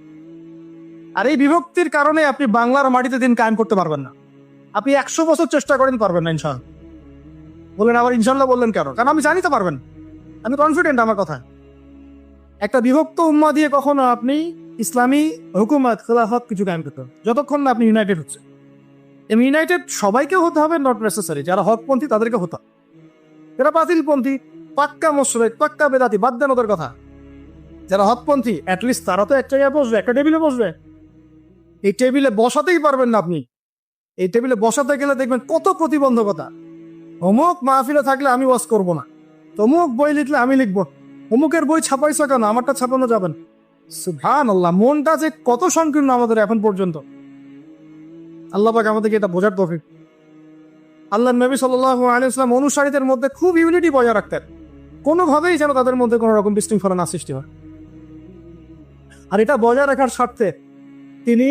[SPEAKER 1] আর এই বিভক্তির কারণে আপনি বাংলার মাটিতে দিন কায়েম করতে পারবেন না। আপনি 100 বছর চেষ্টা করেন, পারবেন না ইনশাআল্লাহ। বলেন আবার ইনশাআল্লাহ বললেন কেন? কারণ আমি জানি তো পারবেন, আমি কনফিডেন্ট আমার কথায়। একটা বিভক্ত উম্মা দিয়ে কখনো আপনি ইসলামী হুকুমত, খেলাফত কিছু কায়েম করতে হবে যতক্ষণ না আপনি ইউনাইটেড হচ্ছে। এবং ইউনাইটেড সবাইকে হতে হবে, নট নেসেসারি। যারা হকপন্থী তাদেরকে হতে হবে, যারা বাতিলপন্থী, পাক্কা মুশরিক, পাক্কা বেদাতি, বাদ দেন ওদের কথা। যারা হকপন্থী অ্যাটলিস্ট তারা তো একটা জায়গায় বসবে, একটা টেবিলে বসবে। এই টেবিলে বসাতেই পারবেন না আপনি। এই টেবিলে বসাতে গেলে দেখবেন কত প্রতিবন্ধকতা। অমুক মাহফিলে থাকলে আমি ওয়াজ করব না, তমুক বই লিখলে আমি লিখব, অমুকের বই ছাপাইছ কেন, আমারটা ছাপানো যাবেন। সুবহানাল্লাহ, মনটা যে কত সংকীর্ণ আমাদের এখন পর্যন্ত। আল্লাহ পাক আমাদেরকে এটা বোঝার তৌফিক। আল্লাহ নবী সাল্লাল্লাহু আলাইহি ওয়াসাল্লাম অনুসারীদের মধ্যে খুব ইউনিটি বজায় রাখতেন, কোনোভাবেই যেন তাদের মধ্যে কোনো রকম বিশৃঙ্খলা না সৃষ্টি হয়। আর এটা বজায় রাখার স্বার্থে তিনি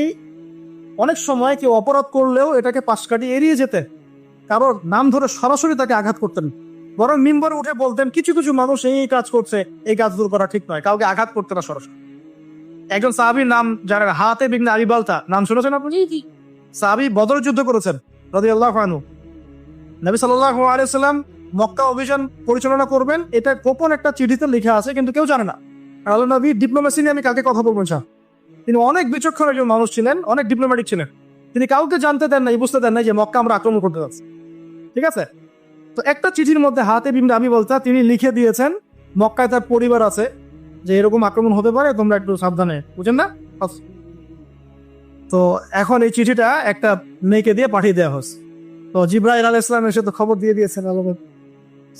[SPEAKER 1] অনেক সময় কেউ অপরাধ করলেও এটাকে পাশ কাটিয়ে এড়িয়ে যেতেন, কারোর নাম ধরে সরাসরি তাকে আঘাত করতেন, বরং মিম্বরে উঠে বলতেন, কিছু কিছু মানুষ এই কাজ করছে, এই কাজ দূর করা ঠিক নয়, কাউকে আঘাত করতে না সরাসরি। একজন সাহাবীর নাম যারা হাতিব ইবনে আবি বালতা, নাম শুনেছেন আপনি? সাহাবী, বদর যুদ্ধ করেছেন রাদিয়াল্লাহু আনহু। নবী সাল্লাল্লাহু আলাইহি ওয়াসাল্লাম মক্কা অভিযান পরিচালনা করবেন, এটা গোপন একটা চিঠিতে লেখা আছে, কিন্তু কেউ জানে না। আল্লাহ নবী ডিপ্লোমেসি নিয়ে আমি কালকে কথা বলবো স্যার। তিনি অনেক বিচক্ষণ একজন মানুষ ছিলেন, অনেক ডিপ্লোম্যাটিক ছিলেন। তিনি কাউকে জানতে দেন নাই, বুঝতে দেন নাই যে মক্কা আমরা আক্রমণ করতে যাচ্ছি, ঠিক আছে? তো একটা চিঠির মধ্যে হাতিব ইবনে আবি বালতা তিনি লিখে দিয়েছেন, মক্কায় তার পরিবার আছে, যে এরকম আক্রমণ হতে পারে, তোমরা একটু সাবধানে, বুঝেন না? তো এখন এই চিঠিটা একটা মেয়েকে দিয়ে পাঠিয়ে দেওয়া হচ্ছে। তো জিবরাইল আলাইহিস সালাম এসে তো খবর দিয়ে দিয়েছেন।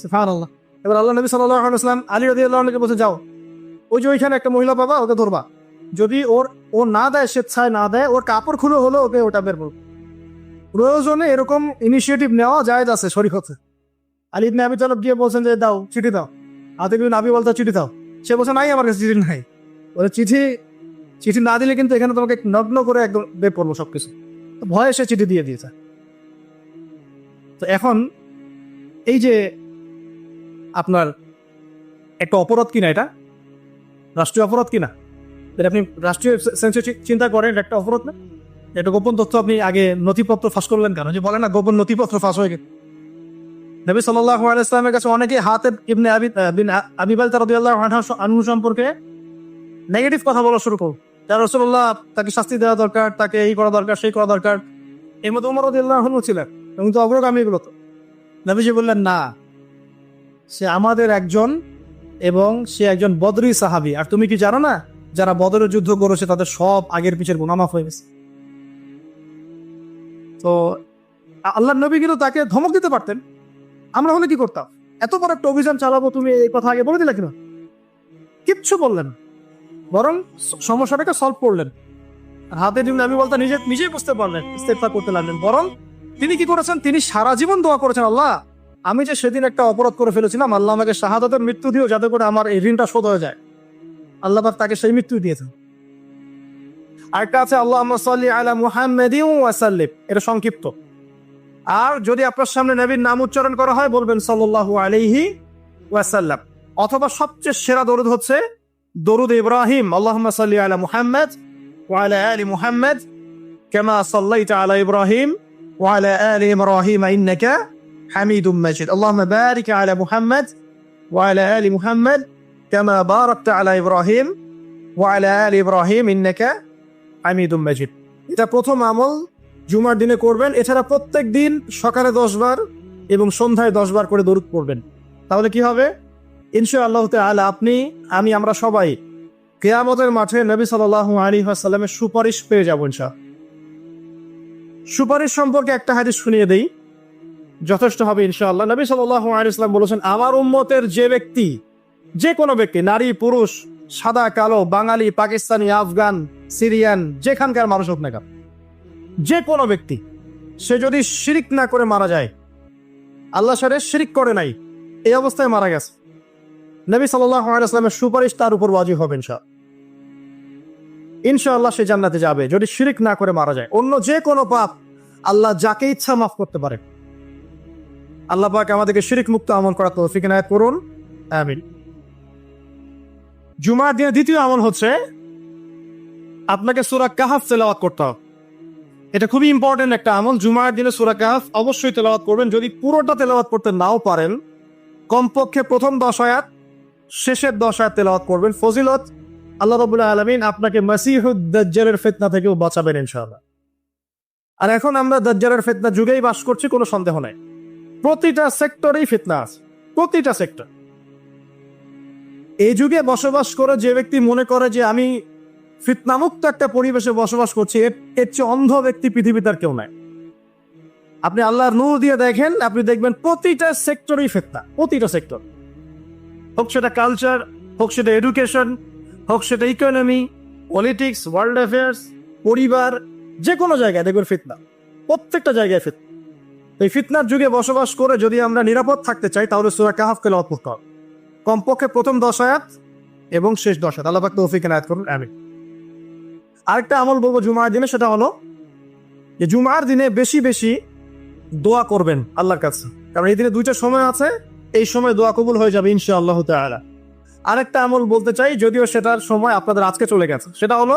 [SPEAKER 1] সুবহানাল্লাহ। এবার আল্লাহ নবী সাল্লাল্লাহু আলাইহি ওয়াসাল্লাম আলী রাদিয়াল্লাহু আনহুকে বলছে, যাও ওই যে ওইখানে একটা মহিলা পাবা, ওকে ধরবা, যদি ও না দেয়, স্বেচ্ছায় না দেয়, ওর কাপড় খুলে হলো ওকে ওটা বের করবো। প্রয়োজনে এরকম ইনিশিয়েটিভ নেওয়া জায়েজ আছে শরীয়তে। আলী ইবনে আবি তালেব গিয়ে বলছেন যে দাও, চিঠি দাও। হাতিব ইবনে আবি বালতা চিঠি দাও। সে বলছে, নাই আমার কাছে চিঠি নাই। ওরা চিঠি না দিলে কিন্তু এখানে তোমাকে নগ্ন করে একদম বের করবো সবকিছু। ভয়ে সে চিঠি দিয়ে দিয়েছে। তো এখন এই যে আপনার একটা অপরাধ কিনা, এটা রাষ্ট্রীয় অপরাধ কিনা, আপনি রাষ্ট্রীয় সেন্সে চিন্তা করেন, একটা অপরাধ না? এটা গোপন তথ্য আপনি আগে নথিপত্র ফাঁস করলেন কেন? যে বলে না গোপন নথিপত্র ফাঁস হয়ে গেছে। নবী সাল্লাল্লাহু আলাইহি ওয়াসাল্লামের কাছে অনেকে হাতিব ইবনে আবি বালতা রাদিয়াল্লাহু আনহু সম্পর্কে নেগেটিভ কথা বলা শুরু করল। রাসূলুল্লাহ তাকে শাস্তি দেওয়া দরকার, তাকে এই করা দরকার, সেই করা দরকার। এর মধ্যে ওমর রাদিয়াল্লাহু আনহু ছিলেন, এবং তো অগ্রগামী এগুলো। তো নবীজি বললেন, না, সে আমাদের একজন, এবং সে একজন বদরি সাহাবী। আর তুমি কি জানো না, যারা বদরের যুদ্ধ করেছে তাদের সব আগের পিছের গুনাহ মাফ হয়ে গেছে। তো আল্লাহর নবী কিন্তু তাকে ধমক দিতে পারতেন। আমরা হলে কি করতাম? এত বড় একটা অভিযান চালাবো, তুমি এই কথা আগে বলে দিলে কিনা? কিচ্ছু বললেন, বরং সমস্যাটাকে সলভ করলেন। হাতিব ইবনে আবি বালতা নিজেই বুঝতে পারলেন, ইস্তেগফার করতে লাগলেন। বরং তিনি কি করেছেন? তিনি সারা জীবন দোয়া করেছেন, আল্লাহ আমি যে সেদিন একটা অপরাধ করে ফেলেছিলাম, আল্লাহ আমাকে শাহাদাতের মৃত্যু দিও যাতে করে আমার এই ঋণটা শোধ হয়ে যায়। আল্লাহ পাক তাকে সেই মৃত্যু দিয়েছেন। আরেকটা আছে আল্লাহুম্মা সাল্লি আলা মুহাম্মাদিন ওয়া সাল্লিম, এটা সংক্ষিপ্ত। আর যদি আপনার সামনে নবীর নাম উচ্চারণ করা হয় বলবেন সাল্লাল্লাহু আলাইহি ওয়াসাল্লাম। অথবা সবচেয়ে সেরা দরুদ হচ্ছে দরুদ ইব্রাহিম, আল্লাহুম্মা সাল্লি আলা মুহাম্মাদ ওয়া আলা আলি মুহাম্মাদ কামা সাল্লাইতা আলা ইব্রাহিম ওয়া আলা আলি ইব্রাহিম ইন্নাকা হামিদুম মাজিদ। আল্লাহুম্মা বারিক আলা মুহাম্মাদ ওয়া আলা আলি মুহাম্মাদ কামা বারাকতা আলা ইব্রাহিম ওয়া আলা আলি ইব্রাহিম ইন্নাকা হামিদুম মাজিদ। এটা প্রথম আমল, জুমার দিনে করবেন। এছাড়া প্রত্যেক দিন সকালে 10 বার এবং সন্ধ্যায় 10 বার করে দরুদ পড়বেন। তাহলে কি হবে? ইনশাআল্লাহ তাআলা আমরা সবাই কিয়ামতের মাঠে নবী সাল্লাল্লাহু আলাইহি ওয়াসাল্লামের সুপারিশ পেয়ে যাব ইনশাআল্লাহ। সুপারিশ সম্পর্কে একটা হাদিস শুনিয়ে দেই, যথেষ্ট হবে ইনশাআল্লাহ। নবী সাল্লাল্লাহু আলাইহি ওয়াসাল্লাম বলেছেন, আমার উম্মতের যে ব্যক্তি, যে কোনো ব্যক্তি, নারী পুরুষ, সাদা কালো, বাঙালি, পাকিস্তানি, আফগান, সিরিয়ান, যেখানকার মানুষ হোক না কেন, যে কোনো ব্যক্তি, সে যদি শিরিক না করে মারা যায়, আল্লাহর সাথে শিরিক করে নাই, এই অবস্থায় মারা গেছে, নবী সাল্লাল্লাহু আলাইহি ওয়াসাল্লামের সুপারিশ তার উপর ওয়াজিব হবে ইনশাআল্লাহ। সে জান্নাতে যাবে যদি শিরিক না করে মারা যায়। অন্য যে কোনো পাপ আল্লাহ যাকে ইচ্ছা মাফ করতে পারে। আল্লাহ পাক আমাদেরকে শিরিক মুক্ত আমল করার তৌফিক এনায়েত করুন, আমিন। জুমার দিনে দ্বিতীয় আমল হচ্ছে আপনাকে সূরা কাহফ তেলাওয়াত করতে হবে। এটা খুবই ইম্পর্টেন্ট একটা আমল। জুমার দিনে সূরা কাহফ অবশ্যই তেলাওয়াত করবেন। যদি পুরোটা তেলাওয়াত করতে নাও পারেন, কমপক্ষে প্রথম 10 আয়াত, শেষের 10 আয়াত তেলাওয়াত করবেন। ফজিলত, আল্লাহ রাব্বুল আলামিন আপনাকে মাসিহুদ দাজ্জালের ফিতনা থেকেও বাঁচাবেন ইনশাআল্লাহ। আর এখন আমরা দাজ্জালের ফিতনা যুগেই বাস করছি, কোনো সন্দেহ নাই। প্রতিটা সেক্টরেই ফিতনা আছে, প্রতিটা সেক্টর। এই যুগে বসবাস করে যে ব্যক্তি মনে করে যে আমি ফিতনামুক্ত একটা পরিবেশে বসবাস করছি, এর চেয়ে অন্ধ ব্যক্তি পৃথিবীতে আর কেউ নাই। আপনি আল্লাহর নূর দিয়ে দেখেন, আপনি দেখবেন প্রতিটা সেক্টরেই ফিতনা, প্রতিটা সেক্টর। হোক সেটা কালচার, হোক সেটা এডুকেশন, হোক সেটা ইকোনমি, পলিটিক্স, ওয়ার্ল্ড অ্যাফেয়ার্স, পরিবার, যে কোনো জায়গায় দেখবেন ফিতনা, প্রত্যেকটা জায়গায় ফিতনা। এই ফিতনার যুগে বসবাস করে যদি আমরা নিরাপদ থাকতে চাই, তাহলে সূরা কাহফ তেলাওয়াত করতে হবে। কমপক্ষে প্রথম 10 আয়াত এবং শেষ 10 আয়াত। আল্লাহ পাক তৌফিক এনায়েত করুন, আমিন। আরেকটা আমল বলবো জুমার দিনে, সেটা হলো যে জুমার দিনে বেশি বেশি দোয়া করবেন আল্লাহর কাছে, কারণ এই দিনে 2টা সময় আছে, এই সময় দোয়া কবুল হয়ে যাবে ইনশাআল্লাহ তাআলা। আরেকটা আমল বলতে চাই, যদিও সেটার সময় আপনাদের আজকে চলে গেছে, সেটা হলো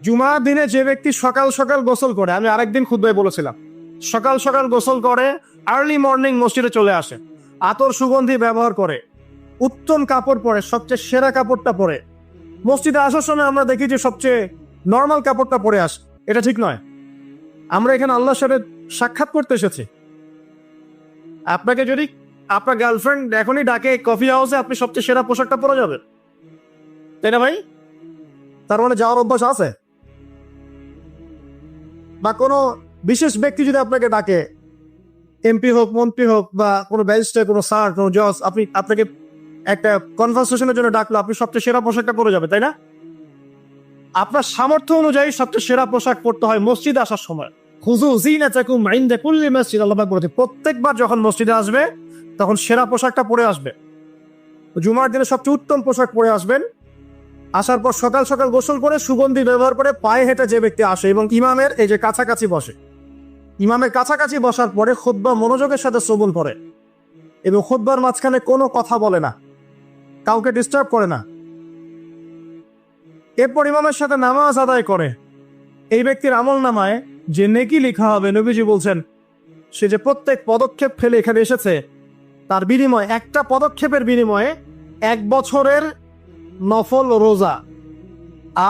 [SPEAKER 1] জুমার দিনে যে ব্যক্তি সকাল সকাল গোসল করে, আমি আরেকদিন খুতবায় বলেছিলাম, সকাল সকাল গোসল করে, আর্লি মর্নিং মসজিদে চলে আসে, আতর সুগন্ধি ব্যবহার করে, উত্তম কাপড় পরে, সবচেয়ে সেরা কাপড়টা পরে, মসজিদে আসার সময় আমরা দেখি যে সবচেয়ে নর্মাল কাপড়টা পরে আসে, এটা ঠিক নয়। আমরা এখানে আল্লাহর সাথে সাক্ষাৎ করতে এসেছি। আপনাকে যদি আপনার গার্লফ্রেন্ড এখনই ডাকে কফি হাউসে, আপনি সবচেয়ে সেরা পোশাকটা পরে যাবেন, তাই না ভাই? তার মানে যাওয়ার অভ্যাস আছে। বা কোনো বিশেষ ব্যক্তি যদি আপনাকে ডাকে, এমপি হোক, মন্ত্রী হোক, বা কোনো ব্যারিস্টার, কোনো স্যার, কোনো জজ, আপনাকে একটা কনভারসেশনের জন্য ডাকলো, আপনি সবচেয়ে সেরা পোশাকটা পরে যাবে, তাই না? আপনার সামর্থ্য অনুযায়ী সবচেয়ে সেরা পোশাক পরতে হয় মসজিদে আসার সময়। খুযু যিনাতাকুম ইনদা কুল্লি মাসজিদ, আল্লাহ পাক বলেছেন প্রত্যেকবার যখন মসজিদে আসবে তখন সেরা পোশাকটা পরে আসবে। জুমার দিনে সবচেয়ে উত্তম পোশাক পরে আসবেন। আসার পর সকাল সকাল গোসল করে, সুগন্ধি ব্যবহার করে, পায়ে হেঁটে যে ব্যক্তি আসে এবং ইমামের এই যে কাছাকাছি বসে, ইমামের কাছাকাছি বসার পরে খুতবা মনোযোগের সাথে শ্রবণ করে এবং খুতবার মাঝখানে কোনো কথা বলে না, কাউকে ডিস্টার্ব করে না। এরপর ইমামের সাথে নামাজ আদায় করে। এই ব্যক্তির আমল নামায় যে নেকি লেখা হবে, নবীজি বলছেন সে যে প্রত্যেক পদক্ষেপ ফেলে এখানে এসেছে, তার বিনিময়ে, একটা পদক্ষেপের বিনিময়ে 1 বছরের নফল রোজা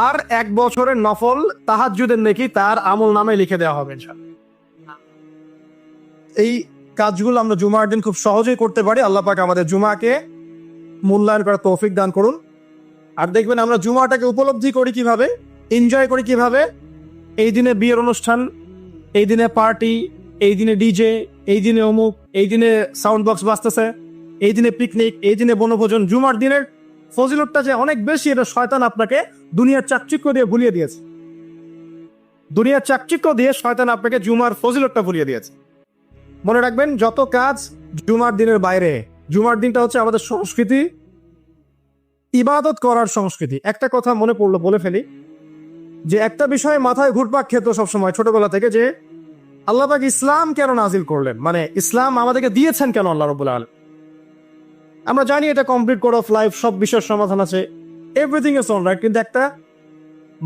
[SPEAKER 1] আর 1 বছরের নফল তাহাজ্জুদের নেকি তার আমল নামায় লিখে দেওয়া হবে ইনশাআল্লাহ। এই কাজগুলো আমরা জুমার দিন খুব সহজেই করতে পারি। আল্লাহ পাক আমাদের জুমাকে মূল্যায়ন করার তৌফিক দান করুন। আর দেখবেন আমরা জুমাটাকে উপলব্ধি করি কিভাবে, এনজয় করি কিভাবে। এই দিনে বিয়ের অনুষ্ঠান, এই দিনে পার্টি, এই দিনে ডিজে, এই দিনে অমুক, এই দিনে সাউন্ড বক্স বাজতেছে, এই দিনে পিকনিক, এই দিনে বনভোজন। জুমার দিনের ফজিলতটা যে অনেক বেশি, এটা শয়তান আপনাকে দুনিয়ার চাকচিক্য দিয়ে ভুলিয়ে দিয়েছে। দুনিয়ার চাকচিক্য দিয়ে শয়তান আপনাকে জুমার ফজিলতটা ভুলিয়ে দিয়েছে। মনে রাখবেন, যত কাজ জুমার দিনের বাইরে, জুমার দিনটা হচ্ছে আমাদের সংস্কৃতি, ইবাদত করার সংস্কৃতি। একটা কথা মনে পড়লো, বলে ফেলি, যে একটা বিষয়ে মাথায় ঘুরপাক খেত সবসময় ছোটবেলা থেকে, যে আল্লাহ পাক ইসলাম কেন নাজিল করলেন, মানে ইসলাম আমাদেরকে দিয়েছেন কেন আল্লাহ রাব্বুল আলামিন। আমরা জানি এটা কমপ্লিট কোড অফ লাইফ, সব বিষয়ের সমাধান আছে, এভরিথিং ইজ অলরাইট, কিন্তু একটা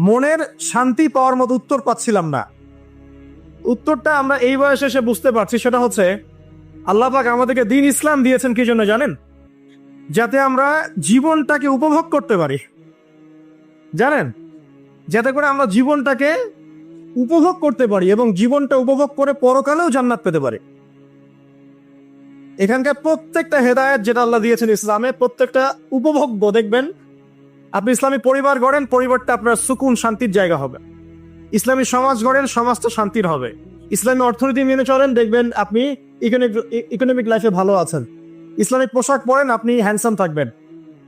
[SPEAKER 1] মনের শান্তি পাওয়ার মতো উত্তর পাচ্ছিলাম না। উত্তরটা আমরা এই বয়সে এসে বুঝতে পারছি, সেটা হচ্ছে আল্লাহ পাক আমাদেরকে দ্বীন ইসলাম দিয়েছেন কি জন্য জানেন? যাতে আমরা জীবনটাকে উপভোগ করতে পারি। জানেন, যাতে করে আমরা জীবনটাকে উপভোগ করতে পারি এবং জীবনটা উপভোগ করে পরকালেও জান্নাত পেতে পারি। এখানকার প্রত্যেকটা হেদায়েত যেটা আল্লাহ দিয়েছেন ইসলামে, প্রত্যেকটা উপভোগ্য। দেখবেন, আপনি ইসলামী পরিবার গড়েন, পরিবারটা আপনার সুকুন শান্তির জায়গা হবে। ইসলামী সমাজ গড়েন, সমাজটা শান্তির হবে। ইসলামী অর্থনীতি মেনে চলেন, দেখবেন আপনি ইকোনমিক লাইফে ভালো আছেন। ইসলামিক পোশাক পরেন, আপনি হ্যান্ডসাম থাকবেন।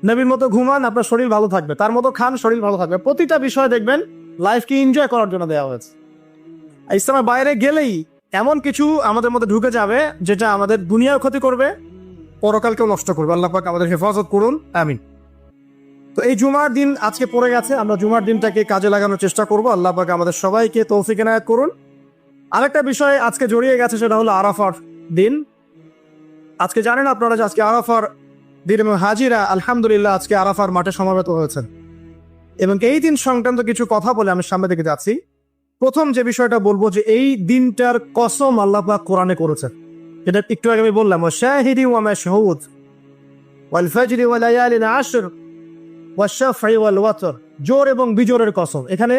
[SPEAKER 1] নবীর মতো ঘুমান, আপনার শরীর ভালো থাকবে। তার মতো খান, শরীর ভালো থাকবে। প্রতিটা বিষয় দেখবেন লাইফকে এনজয় করার জন্য দেওয়া হয়েছে। ইসলামের বাইরে গেলেই এমন কিছু আমাদের মধ্যে ঢুকে যাবে যেটা আমাদের দুনিয়াও ক্ষতি করবে, পরকালকেও নষ্ট করবে। আল্লাহ পাক আমাদের হেফাজত করুন, আমিন। তো এই জুমার দিন আজকে পড়ে গেছে, আমরা জুমার দিনটাকে কাজে লাগানোর চেষ্টা করব। আল্লাহ পাক আমাদের সবাইকে তৌফিক এনায়েত করুন। আরেকটা বিষয় আজকে জড়িয়ে গেছে, সেটা হলো আরাফার দিন। আজকে জানেন আপনারা যে আজকে আরাফার দিন, এবং হাজিরা আলহামদুলিল্লাহ আজকে আরাফার মাঠে সমবেত হয়েছেন। এবং এই দিন সংক্রান্ত কিছু কথা বলে আমি সামনে দিকে যাচ্ছি। প্রথম যে বিষয়টা বলবো, যে এই দিনটার কসম আল্লাহ পাক কোরআনে করেছেন, যেটা একটু আগে আমি বললাম, শাহিদি ওয়া মাশহুদ ওয়াল ফাজরি ওয়া লায়ালিন আশর ওয়া শাফঈ ওয়াল ওয়াতর। জোর এবং বিজোরের কসম। এখানে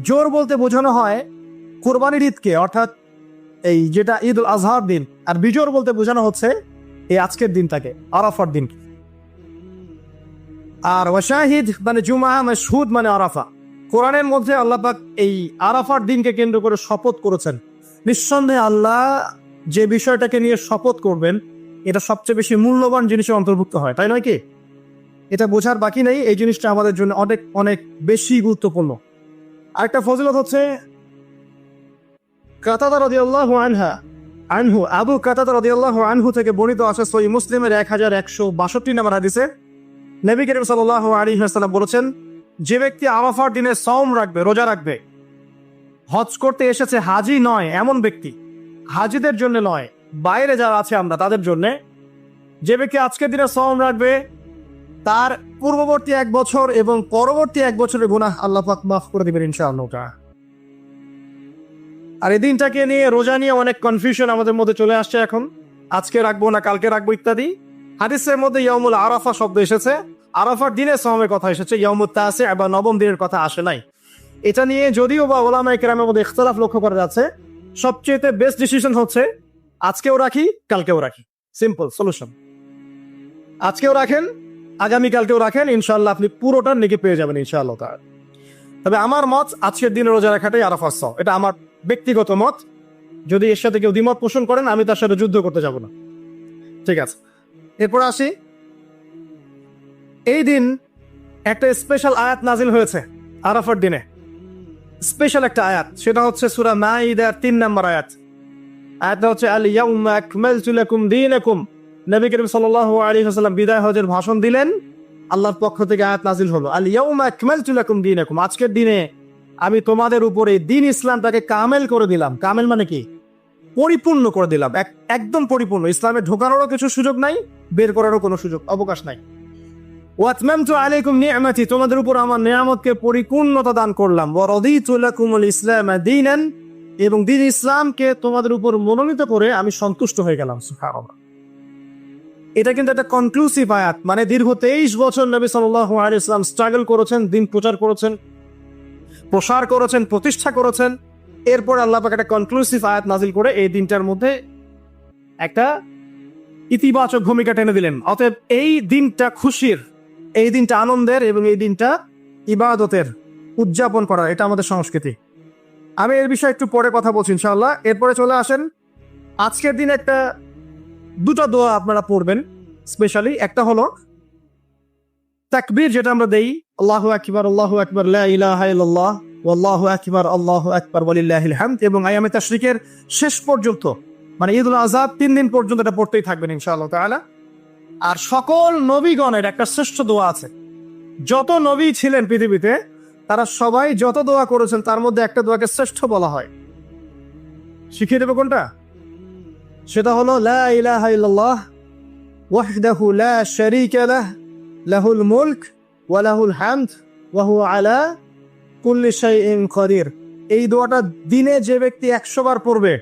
[SPEAKER 1] জোর বলতে বোঝানো হয় কুরবানির ঈদকে, অর্থাৎ এই যেটা ঈদ উল আজহার দিন, আর বিজোর বলতে বোঝানো হচ্ছে এই আজকের দিনটাকে, আরাফার দিন। আর ওয়াশাহিদ মানে জুমা, মাশহুদ মানে আরাফা। কোরআনের মধ্যে আল্লাহ পাক এই আরাফার দিনকে কেন্দ্র করে শপথ করেছেন। নিঃসন্দেহে আল্লাহ যে বিষয়টাকে নিয়ে শপথ করবেন, এটা সবচেয়ে বেশি মূল্যবান জিনিসের অন্তর্ভুক্ত হয়, তাই নয় কি? এটা বোঝার বাকি নেই, এই জিনিসটা আমাদের জন্য অনেক অনেক বেশি গুরুত্বপূর্ণ। আরেকটা ফজিলত হচ্ছে, কাতাদা রাদিয়াল্লাহু আনহু, আবু কাতাদা রাদিয়াল্লাহু আনহু থেকে বর্ণিত আছে সহিহ মুসলিমের 1162 নম্বর হাদিসে, নবী করিম সাল্লাল্লাহু আলাইহি ওয়াসাল্লাম বলেছেন, যে ব্যক্তি আরাফার দিনে সওম রাখবে, রোজা রাখবে, হজ করতে এসেছে, হাজি নয় এমন ব্যক্তি, হাজিদের জন্য নয়, বাইরে যারা আছে আমরা তাদের জন্য, যে ব্যক্তি আজকের দিনে সওম রাখবে, তার পূর্ববর্তী 1 বছর এবং পরবর্তী 1 বছরের গুনাহ আল্লাহ পাক মাফ করে দিবেন ইনশাআল্লাহ। আর এই দিনটাকে নিয়ে, রোজা নিয়ে অনেক কনফিউশন আমাদের মধ্যে চলে আসছে এখন, আজকে রাখবো না কালকে রাখবো ইত্যাদি। হাদিসের মধ্যে ইয়াউমুল আরাফা শব্দ এসেছে, আরাফার দিনে সওমের কথা এসেছে, ইয়াউমুত তাসি বা নবম দিনের কথা আসে নাই। এটা নিয়ে যদিও বা উলামায়ে কেরামের মধ্যে ইখতিলাফ লক্ষ্য করা যাচ্ছে, সবচেয়ে বেস্ট ডিসিশন হচ্ছে আজকেও রাখি, কালকেও রাখি। Simple solution. আজকেও রাখেন, আগামী কালকেও রাখেন, ইনশাআল্লাহ আপনি পুরোটার নেকি পেয়ে যাবেন ইনশাআল্লাহ তাআলা। তবে আমার মত, আজকের দিনে রোজা রাখাটাই আরাফার সওম, এটা আমার ব্যক্তিগত মত। যদি এর সাথে কেউ দ্বিমত পোষণ করেন, আমি তার সাথে যুদ্ধ করতে যাব না। ঠিক আছে, এরপর আসি। এই দিন একটা স্পেশাল আয়াত নাজিল হয়েছে আরাফার দিনে, স্পেশাল একটা আয়াত, সেটা হচ্ছে সূরা মাইদার 3 নম্বর আয়াত। আয়াতটা হচ্ছে আল ইয়াউমা আকমালতু লাকুম দীনাকুম। নবী করিম সাল্লাল্লাহু আলাইহি ওয়াসাল্লাম বিদায় হজের ভাষণ দিলেন, আল্লাহর পক্ষ থেকে আয়াত নাজিল হলো, আল ইয়াউমা আকমালতু লাকুম দীনাকুম, আজকের দিনে আমি তোমাদের উপরে দিন ইসলামটাকে কামেল করে দিলাম। কামেল মানে কি? পরিপূর্ণ করে দিলাম, একদম পরিপূর্ণ। ইসলামে ঢোকানোরও কিছু সুযোগ নাই, বের করারও কোনো সুযোগ অবকাশ নাই। ওয়াতমামতু আলাইকুম নি'মাতি, তোমাদের উপর আমার নিয়ামতকে পরিপূর্ণতা দান করলাম। ওয়া রাদিতু লাকুমুল ইসলাম দীনান, এবং দিন ইসলামকে তোমাদের উপর মনোনীত করে আমি সন্তুষ্ট হয়ে গেলাম। সুবহানাল্লাহ। এটা কিন্তু একটা কনক্লুসিভ আয়াত, মানে দীর্ঘ 23 বছর নবী সাল্লাল্লাহু আলাইহি ওয়াসাল্লাম স্ট্রাগল করেছেন, দিন প্রচার করেছেন, প্রসার করেছেন, প্রতিষ্ঠা করেছেন। এরপর আল্লাহ পাক একটা কনক্লুসিভ আয়াত নাজিল করে এই দিনটার মধ্যে একটা ইতিবাচক ভূমিকা টেনে দিলেন। অতএব এই দিনটা খুশির, এই দিনটা আনন্দের, এবং এই দিনটা ইবাদতের উদযাপন করা, এটা আমাদের সংস্কৃতি। আমি এর বিষয়ে একটু পরে কথা বলছি ইনশাআল্লাহ। এরপরে চলে আসেন, আজকের দিন একটা দুটো দোয়া আপনারা পড়বেন স্পেশালি। একটা হলো তাকবীর, যেটা আমরা দেই, আল্লাহু আকবার, আল্লাহু আকবার, লা ইলাহা ইল্লাল্লাহ, আল্লাহু আকবার, আল্লাহু আকবার, ওয়ালিল্লাহিল হামদ। এবং আয়ামে তাশরিকের শেষ পর্যন্ত মানে ঈদুল আজহা 3 দিন পর্যন্ত এটা পড়তেই থাকবেন ইনশাআল্লাহ তাআলা। আর সকল নবীগণের একটা শ্রেষ্ঠ দোয়া আছে। যত নবী ছিলেন পৃথিবীতে তারা সবাই যত দোয়া করেছেন তার মধ্যে একটা দোয়াকে শ্রেষ্ঠ বলা হয়। শিখিয়ে দেবো কোনটা? সেটা হলো লা ইলাহা ইল্লাল্লাহ ওয়াহদাহু লা শারীকা লাহ লাহুল মুলক ওয়া লাহুল হামদ ওয়া হুয়া আলা কুল্লি শাইইন কাদির। এই দোয়াটা দিনে যে ব্যক্তি 100 বার পড়বে,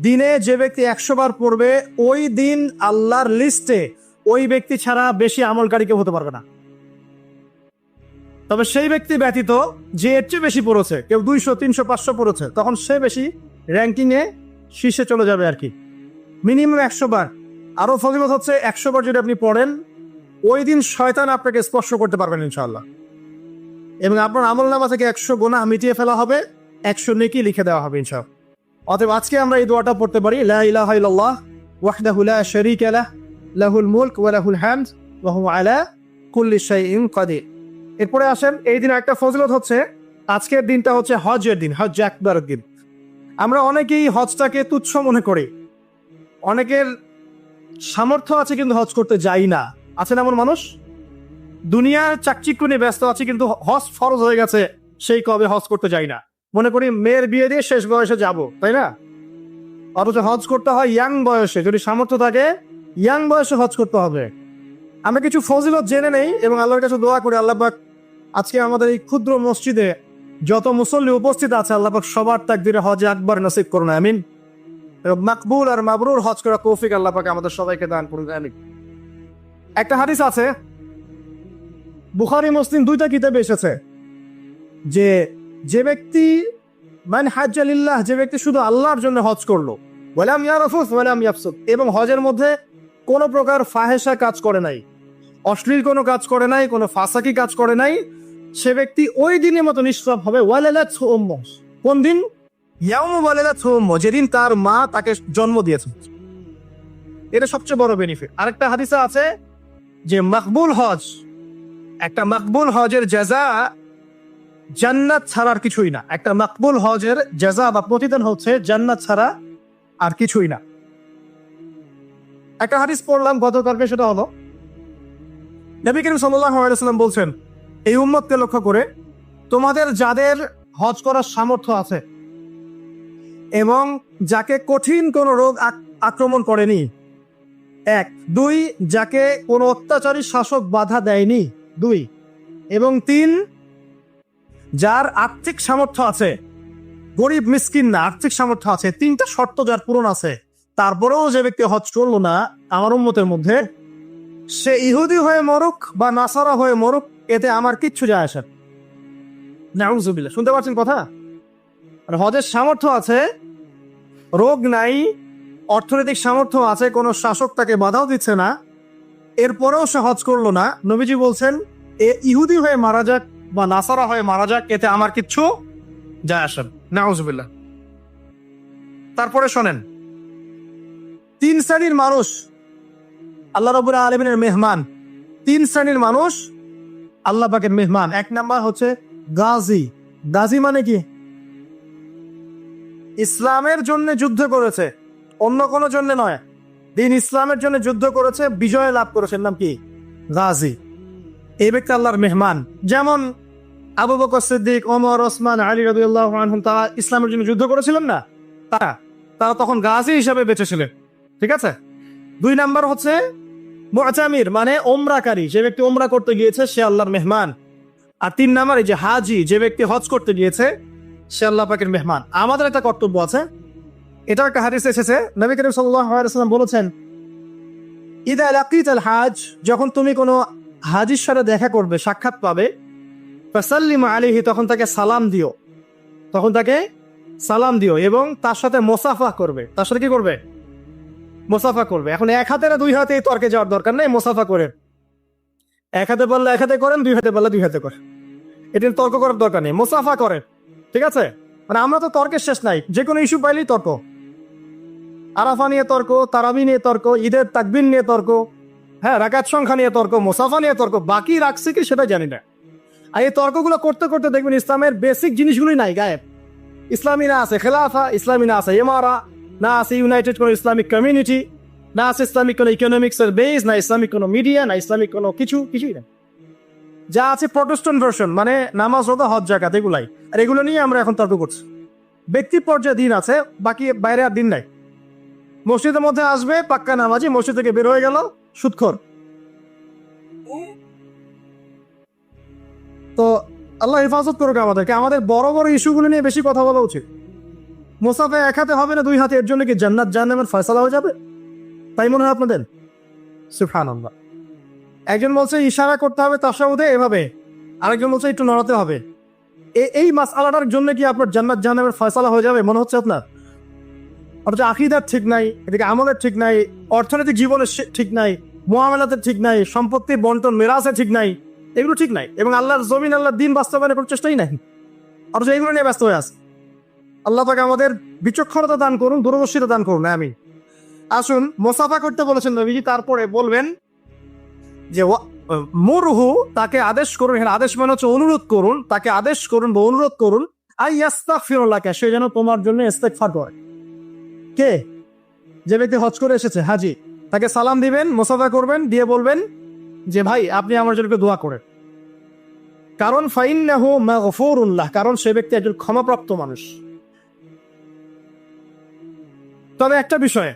[SPEAKER 1] দিনে যে ব্যক্তি 100 বার পড়বে, ওই দিন আল্লাহর লিস্টে ওই ব্যক্তি ছাড়া বেশি আমলকারী কেউ হতে পারবে না। তবে সেই ব্যক্তি ব্যতীত যে এর চেয়ে বেশি পড়েছে, কেউ 200 300 500 পড়েছে, তখন সে বেশি র্যাঙ্কিংয়ে শীর্ষে চলে যাবে আর কি। মিনিমাম 100 বার। আরো ফজিলত হচ্ছে 100 বার যদি আপনি পড়েন, ওই দিন শয়তান আপনাকে স্পর্শ করতে পারবেন ইনশাআল্লাহ। এবং আপনার আমলনামা থেকে 100 গুনাহ মিটিয়ে ফেলা হবে, 100 নেকি লিখে দেওয়া হবে ইনশাআল্লাহ। অতএব আজকে আমরা এই দোয়াটা পড়তে পারি, লা ইলাহা ইল্লাল্লাহ ওয়াহদাহু লা শারীকা লাহ লাহুল মুলক ওয়া লাহুল হামদ ওয়া হুয়া আলা কুল্লি শাইইন কাদির। এরপরে আসেন, এই দিন একটা ফজিলত হচ্ছে, আজকের দিনটা হচ্ছে হজের দিন, হজ আকবরের দিন। আমরা অনেকেই হজটাকে তুচ্ছ মনে করি, অনেকের সামর্থ্য আছে কিন্তু হজ করতে যাই না। আছেন এমন মানুষ? দুনিয়ার চাকচিক্য নিয়ে ব্যস্ত আছে কিন্তু হজ ফরজ হয়ে গেছে, সেই কবে হজ করতে যাই না। মনে করি মেয়ের বিয়ে দিয়ে শেষ বয়সে যাব, তাই না? অথচ হজ করতে হয় ইয়াং বয়সে, যদি সামর্থ্য থাকে ইয়াং বয়সে হজ করতে হবে। আমরা কিছু ফজিলত জেনে নেই এবং আল্লাহর কাছে দোয়া করি, আল্লাহ পাক আজকে আমাদের এই ক্ষুদ্র মসজিদে যত মুসল্লি উপস্থিত আছে, আল্লাহ পাক সবার তাকদিরে হজে আকবার নসিব করুন, আমিন। এবং মাকবুল আর মাবরুর হজ করা তৌফিক আল্লাহ পাক আমাদের সবাইকে দান করুন, আমিন। একটা হাদিস আছে, বুখারী মুসলিম দুইটা কিতাবে এসেছে, যে যে ব্যক্তি মান হাজ্জা লিল্লাহ, যে ব্যক্তি শুধু আল্লাহর জন্য হজ করলো, ওয়ালাম ইয়ারফুস ওয়ালাম ইয়াফসুক, এবং হজের মধ্যে কোনো প্রকার ফাহেসা কাজ করে নাই, অশ্লীল কোনো কাজ করে নাই, কোনো ফাসাকি কাজ করে নাই, সে ব্যক্তি ওই দিনের মতো নিষ্পাপ হবে। ওয়ালাদাতহু উম্মুহু, কোন দিন? ইয়াউমু ওয়ালাদাতহু উম্মুহু, যেদিন তার মা তাকে জন্ম দিয়েছে। এটা সবচেয়ে বড় বেনিফিট। আরেকটা হাদিসে আছে যে মাকবুল হজ, একটা মাকবুল হজের জাযা জান্নাত ছাড়া আর কিছুই না। একটা মাকবুল হজের জাযা বা প্রতিদান হচ্ছে জান্নাত ছাড়া আর কিছুই না। একটা হাদিস পড়লাম গতকালকে, সেটা হলো নবী করিম সাল্লাল্লাহু আলাইহি ওয়াসাল্লাম বলছেন এই উম্মতকে লক্ষ্য করে, তোমাদের যাদের হজ করার সামর্থ্য আছে এবং যাকে কঠিন কোনো রোগ আক্রমণ করেনি, 1 2, যাকে কোনো অত্যাচারী শাসক বাধা দেয়নি, 2 এবং 3, যার আর্থিক সামর্থ্য আছে, গরিব মিসকিন না, আর্থিক সামর্থ্য আছে, 3টা শর্ত যার পূরণ আছে, তারপরেও যে ব্যক্তি হজ করলো না আমার উম্মতের মধ্যে, সে ইহুদি হয়ে মরুক বা নাসারা হয়ে মরুক, এতে আমার কিচ্ছু যায় আসে না। নাউযুবিল্লাহ, শুনতে পাচ্ছেন কথা? আর হজের সামর্থ্য আছে, রোগ নাই, অর্থনৈতিক সামর্থ্য আছে, কোনো শাসক তাকে বাধাও দিচ্ছে না, এরপরেও সে হজ করলো না, নবীজি বলছেন এ ইহুদি হয়ে মারা যাক বা নাসারা হয়ে মারা যাক, এতে আমার কিচ্ছু যায় আসে না। নাউযুবিল্লাহ। তারপরে শোনেন, 3 শ্রেণীর মানুষ আল্লাহ রাব্বুল আলামিনের মেহমান। 3 শ্রেণীর মানুষ আল্লাহ পাকের মেহমান। 1 নাম্বার হচ্ছে গাজী। গাজী মানে কি? ইসলামের জন্য যুদ্ধ করেছে, অন্য কোনো জন্য নয়, দিন ইসলামের জন্য যুদ্ধ করেছে, বিজয় লাভ করেছে, নাম কি? গাজী। এই ব্যক্তি আল্লাহর মেহমান। যেমন আবু বকর সিদ্দিক, ওমর, ওসমান, আলী রাদিয়াল্লাহু আনহুম, তারা ইসলামের জন্য যুদ্ধ করেছিলেন না? তারা তখন গাজী হিসাবে বেঁচে ছিলেন। ঠিক আছে? 2 নাম্বার হচ্ছে মুতামির, মানে ওমরাকারী, যে ব্যক্তি ওমরা করতে গিয়েছে সে আল্লাহর মেহমান। আর 3 নাম্বার এই যে হাজি, যে ব্যক্তি হজ করতে গিয়েছে সে আল্লাহ পাকের মেহমান। আমাদের একটা কর্তব্য আছে, এটা একটা হাদিসে এসেছে, নবী করিম সাল্লাল্লাহু আলাইহি ওয়াসাল্লাম বলেছেন ইদা লাকিতাল হাজ, যখন তুমি কোনো হাজির সাথে দেখা করবে, সাক্ষাৎ পাবে, ফাসাল্লিমু আলাইহি, তখন তাকে সালাম দিও, তখন তাকে সালাম দিও এবং তার সাথে মুসাফা করবে। তার সাথে কি করবে? মুসাফা করবে। এখন 1 হাতে না 2 হাতে তর্কে যাওয়ার দরকার নেই, মুসাফা করে 1 হাতে বললে 1 হাতে করেন, 2 হাতে বললে 2 হাতে করেন, এটা তর্ক করার দরকার নেই, মুসাফা করেন। ঠিক আছে? মানে আমরা তো তর্কের শেষ নাই, যে কোনো ইস্যু পাইলেই তর্ক। আরাফা নিয়ে তর্ক, তারাবি নিয়ে তর্ক, ঈদের তাকবীর নিয়ে তর্ক, হ্যাঁ রাকাত সংখ্যা নিয়ে তর্ক, মুসাফা নিয়ে তর্ক, বাকি রাখছে কি সেটা জানি না। আর এই তর্কগুলো করতে করতে দেখবেন ইসলামের বেসিক জিনিসগুলোই নাই, গায়েব। ইসলামী না আছে খেলাফা, ইসলামী না আছে ইমারা, না আছে ইউনাইটেড কোনো ইসলামিক কমিউনিটি, না আছে ইসলামিক কোনো ইকোনমিক্সের বেস, না ইসলামিক কোনো মিডিয়া, না ইসলামিক কোনো কিছুই না। যা আছে প্রটেস্ট্যান্ট ভার্সন, মানে নামাজ রোজা হজ জাকাত এগুলাই। আর এগুলো নিয়ে আমরা এখন তর্ক করছি। ব্যক্তি পর্যায়ে দিন আছে, বাকি বাইরে আর দিন নাই। মসজিদের মধ্যে আসবে পাক্কা নামাজি, মসজিদ থেকে বের হয়ে গেল সুদখোর। তো আল্লাহ হেফাজত করুক আমাদেরকে। আমাদের বড় বড় ইস্যুগুলো নিয়ে বেশি কথা বলা উচিত। মুসাফা এক হাতে হবে না 2 হাতে, এর জন্য কি জান্নাত জাহান্নামের ফয়সালা হয়ে যাবে? তাই মনে হয় আপনাদের? সুবহানাল্লাহ। একজন বলছে ইশারা করতে হবে তাশাহুদে এভাবে, আরেকজন বলছে একটু নড়াতে হবে। এই মাসআলাটার জন্য কি আপনার জান্নাত জাহান্নামের ফয়সালা হয়ে যাবে মনে হচ্ছে আপনার? অথচ আকীদার ঠিক নাই, এদিকে আমলের ঠিক নাই, অর্থনৈতিক জীবনের ঠিক নাই, মুআমালাতের ঠিক নাই, সম্পত্তির বন্টন মিরাসের ঠিক নাই, এগুলো ঠিক নাই, এবং আল্লাহর জমিন আল্লাহর দ্বীন বাস্তবায়নের কোনো চেষ্টাই নাই। অথচ এগুলো নিয়ে ব্যস্ত হয়ে আছে। আল্লাহ তাকে আমাদের বিচক্ষণতা দান করুন, দূরদর্শিতা দান করুন, আমিন। আসুন, মুসাফা করতে বলেছেন নবীজি, তারপরে বলবেন যে মুরহু, তাকে আদেশ করুন। এখানে আদেশ মানে হচ্ছে অনুরোধ করুন, তাকে আদেশ করুন বা অনুরোধ করুন, আই ইস্তাগফিরুল্লাহ, সে যেন তোমার জন্য ইস্তেগফার করে। কে? যে ব্যক্তি হজ করে এসেছে, হাজি, তাকে সালাম দিবেন, মুসাফা করবেন, দিয়ে বলবেন যে ভাই আপনি আমার জন্য দোয়া করেন। কারণ ফাইন্নাহু মাগফুরুল্লাহ, কারণ সে ব্যক্তি একজন ক্ষমাপ্রাপ্ত মানুষ। তবে একটা বিষয়ে,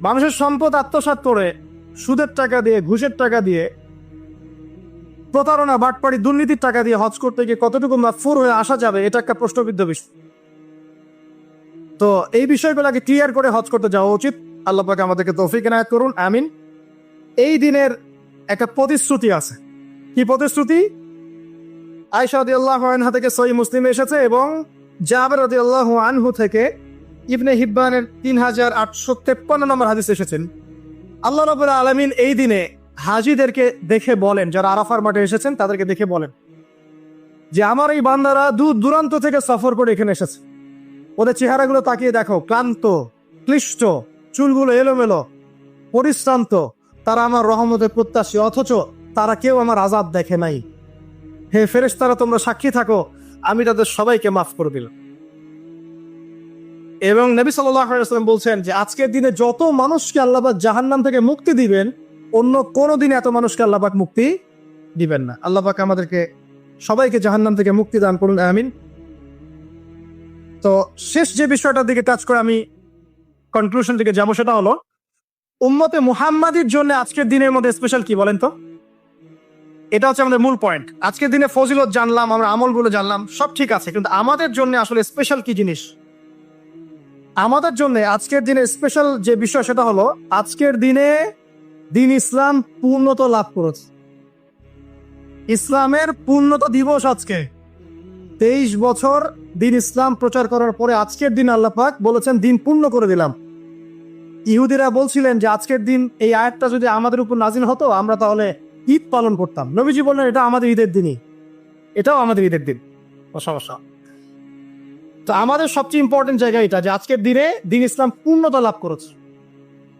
[SPEAKER 1] মানুষের সম্পদ আত্মসাৎ করে সুদের টাকা দিয়ে, ঘুষের টাকা দিয়ে, প্রতারণা, বাটপাড়ি, দুর্নীতির টাকা দিয়ে হজ করতে গিয়ে কতটুকু মাগফুর হয়ে আসা যাবে, এটা একটা প্রশ্নবিদ্ধ বিষয়। তো এই বিষয়গুলোকে ক্লিয়ার করে হজ করতে যাওয়া উচিত। আল্লাহ পাক আমাদেরকে তৌফিক এনায়েত করুন, আমিন। এই দিনের একটা প্রতিশ্রুতি আছে। কি প্রতিশ্রুতি? আয়েশা রাদিয়াল্লাহু আনহা থেকে সহিহ মুসলিমে এসেছে, এবং জাবের রাদিয়াল্লাহু আনহু থেকে ইবনে হিব্বানের 3853 নম্বর হাদিস এসেছেন। আল্লাহ রাব্বুল আলামিন এই দিনে হাজীদেরকে দেখে বলেন, যারা আরাফার মাঠে এসেছেন তাদেরকে দেখে বলেন যে আমার এই বান্দারা দূর দূরান্ত থেকে সফর করে এখানে এসেছে। ওদের চেহারাগুলো তাকিয়ে দেখো, ক্লান্ত, ক্লিষ্ট, চুলগুলো এলোমেলো, পরিশ্রান্ত। তারা আমার রহমতের প্রত্যাশী, অথচ তারা কেউ আমার আযাব দেখে নাই। হে ফেরেশতারা, তোমরা সাক্ষী থাকো, আমি তাদের সবাইকে মাফ করে দিলাম। এবং নবী সাল্লাল্লাহু আলাইহি ওয়াসাল্লাম বলছেন যে আজকের দিনে যত মানুষকে আল্লাহ পাক জাহান্নাম থেকে মুক্তি দিবেন, অন্য কোনো দিনে এত মানুষকে আল্লাহ পাক মুক্তি দিবেন না। আল্লাহ পাক আমাদেরকে সবাইকে জাহান্নাম থেকে মুক্তি দান করুন, আমিন। তো শেষ যে বিষয়টার দিকে টাচ করে আমি কনক্লুশন দিকে যাবো, সেটা হলো উম্মতে মুহাম্মাদির জন্য আজকের দিনের মধ্যে স্পেশাল কি বলেন তো? এটা হচ্ছে আমাদের মূল পয়েন্ট। আজকের দিনে ফজিলত জানলাম, আমরা আমলগুলো জানলাম, সব ঠিক আছে, কিন্তু আমাদের জন্য আসলে স্পেশাল কি জিনিস? আমাদের জন্য আজকের দিনে স্পেশাল যে বিষয়, সেটা হলো আজকের দিনে দিন ইসলাম পূর্ণতা লাভ করেছে। ইসলামের পূর্ণতা দিবস আজকে। 23 বছর দিন ইসলাম প্রচার করার পরে আজকের দিন আল্লাহ পাক বলেছেন দিন পূর্ণ করে দিলাম। ইহুদিরা বলছিলেন যে আজকের দিন এই আয়াতটা যদি আমাদের উপর নাজিল হতো, আমরা তাহলে ঈদ পালন করতাম। নবীজি বললেন এটা আমাদের ঈদের দিনই, এটাও আমাদের ঈদের দিন, সমস্যা। তো আমাদের সবচেয়ে ইম্পর্টেন্ট জায়গা এটা যে আজকের দিনে দিন ইসলাম পূর্ণতা লাভ করেছে।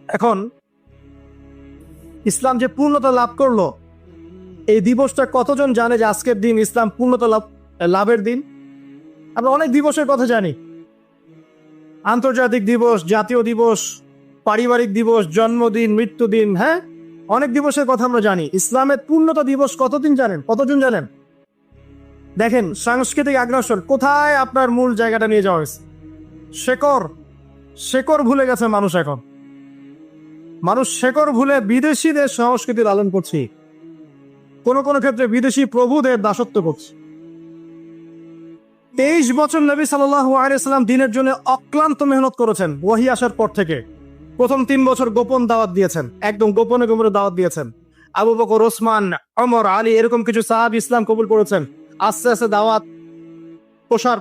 [SPEAKER 1] এখন ইসলাম যে পূর্ণতা লাভ করলো, এই দিবসটা কতজন জানে যে আজকের দিন ইসলাম পূর্ণতা লাভের দিন? আমরা অনেক দিবসের কথা জানি, আন্তর্জাতিক দিবস, জাতীয় দিবস, পারিবারিক দিবস, জন্মদিন, মৃত্যুদিন, হ্যাঁ, অনেক দিবসের কথা আমরা জানি। ইসলামের পূর্ণতা দিবস কতদিন জানেন? কতজন জানেন? দেখেন, সাংস্কৃতিক আগ্রাসন কোথায় আপনার মূল জায়গাটা নিয়ে যাওয়া হয়েছে। শেকড় ভুলে গেছে মানুষ। এখন মানুষ শেকড় ভুলে বিদেশিদের সংস্কৃতি লালন করছে, কোনো কোনো ক্ষেত্রে বিদেশি প্রভুদের দাসত্ব করছে। 23 বছর নবী সাল্লাল্লাহু আলাইহি সাল্লাম দিনের জন্য অক্লান্ত মেহনত করেছেন। ওহী আসার পর থেকে প্রথম 3 বছর গোপন দাওয়াত দিয়েছেন, একদম গোপনে গোপনে দাওয়াত দিয়েছেন। আবু বকর, ওসমান, ওমর, আলী, এরকম কিছু সাহাবী ইসলাম কবুল করেছেন। আস্তে আস্তে দাওয়াত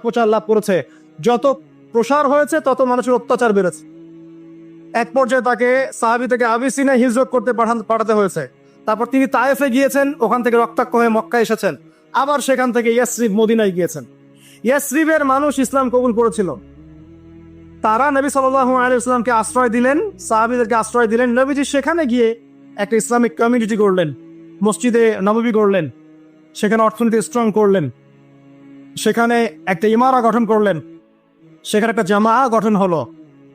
[SPEAKER 1] প্রচার লাভ করেছে। যত প্রসার হয়েছে তত মানুষের অত্যাচার বেড়েছে। এক পর্যায়ে তাকে সাহাবী থেকে আবিসিনিয়ায় হিজরত করতে পাঠাতে হয়েছে। তারপর তিনি তায়েফে গিয়েছেন, ওখান থেকে রক্তাক্ত হয়ে মক্কা এসেছেন। আবার সেখান থেকে ইয়াসরিব, মদিনায় গিয়েছেন। ইয়াসরিবের মানুষ ইসলাম কবুল করেছিল। তারা নবী সাল্লাল্লাহু আলাইহি ওয়াসাল্লামকে আশ্রয় দিলেন, সাহাবীদেরকে আশ্রয় দিলেন। নবীজি সেখানে গিয়ে একটা ইসলামিক কমিউনিটি গড়লেন, মসজিদে নববী গড়লেন, সেখানে অর্থনীতি স্ট্রং করলেন, সেখানে একটা ইমারা গঠন করলেন, সেখানে একটা জামা গঠন হলো।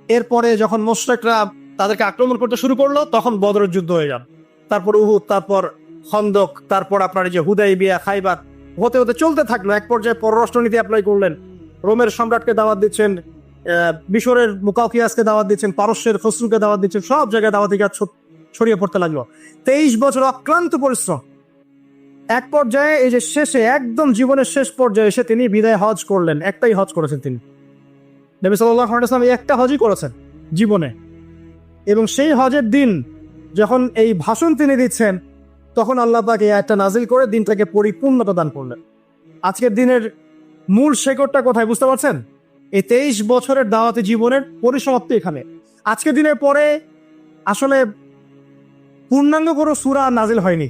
[SPEAKER 1] এরপরে যখন মুশরিকরা তাদেরকে আক্রমণ করতে শুরু করলো, তখন বদরের যুদ্ধ হয়ে যান, তারপর উহুদ, তারপর খন্দক, তারপর আপনার এই যে হুদাইবিয়া, খাইবার, হতে হতে চলতে থাকলো। এক পর্যায়ে পররাষ্ট্রনীতি অ্যাপ্লাই করলেন, রোমের সম্রাটকে দাওয়াত দিচ্ছেন, মিশরের মুকাউকিয়াসকে দাওয়াত দিচ্ছেন, পারস্যের খসরুকে দাওয়াত দিচ্ছেন, সব জায়গায় দাওয়াতি কাজ ছড়িয়ে পড়তে লাগলো। 23 বছর অক্লান্ত পরিশ্রম। এক পর্যায়ে এই যে শেষে, একদম জীবনের শেষ পর্যায়ে এসে তিনি বিদায় হজ করলেন। একটাই হজ করেছেন তিনি, নবী সাল্লাল্লাহু আলাইহি ওয়াসাল্লাম একটা হজই করেছেন জীবনে। এবং সেই হজের দিন যখন এই ভাষণ তিনি দিচ্ছেন, তখন আল্লাহ পাক এই আয়াতটা নাজিল করে দিনটাকে পরিপূর্ণতা দান করলেন। আজকের দিনের মূল শেকড়টা কোথায় বুঝতে পারছেন? এই 23 বছরের দাওয়াতি জীবনের পরিসমাপ্তি এখানে। আজকের দিনের পরে আসলে পূর্ণাঙ্গ কোনো সূরা নাজিল হয়নি।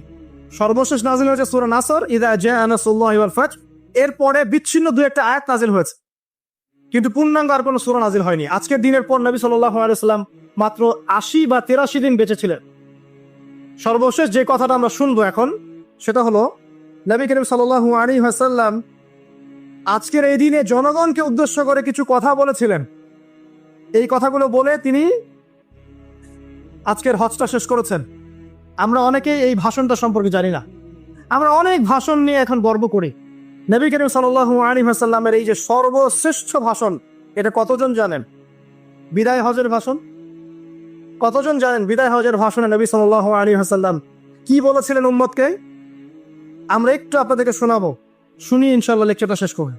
[SPEAKER 1] সর্বশেষ নাজিল হয়েছে সূরা নাসর, ইযা জাআ নাসরুল্লাহি ওয়াল ফাতহ। এরপরে বিচ্ছিন্ন দুই একটা আয়াত নাজিল হয়েছে, কিন্তু পূর্ণাঙ্গ আর কোনো সূরা নাজিল হয়নি। আজকের দিনের পর নবী সাল্লাল্লাহু আলাইহি ওয়াসাল্লাম মাত্র 80 বা 83 দিন বেঁচে ছিলেন। সর্বশেষ যে কথাটা আমরা শুনবো এখন, সেটা হলো নবী করিম সাল্লাল্লাহু আলাইহি ওয়াসাল্লাম আজকের এই দিনে জনগণকে উদ্দেশ্য করে কিছু কথা বলেছিলেন। এই কথাগুলো বলে তিনি আজকের হজটা শেষ করেছেন। আমরা অনেকেই এই ভাষণটা সম্পর্কে জানি না। আমরা অনেক ভাষণ নিয়ে এখন গর্ব করি। নবী করিম সাল্লাল্লাহু আলাইহি ওয়াসাল্লামের এই যে সর্বশ্রেষ্ঠ ভাষণ, এটা কতজন জানেন? বিদায় হজের ভাষণ। কতজন জানেন বিদায় হজের ভাষণে নবী সাল্লাল্লাহু আলাইহি ওয়াসাল্লাম কি বলেছিলেন উম্মতকে? আমরা একটু আপনাদেরকে শোনাবো, শুনি ইনশাআল্লাহ লেকচারটা শেষ করব।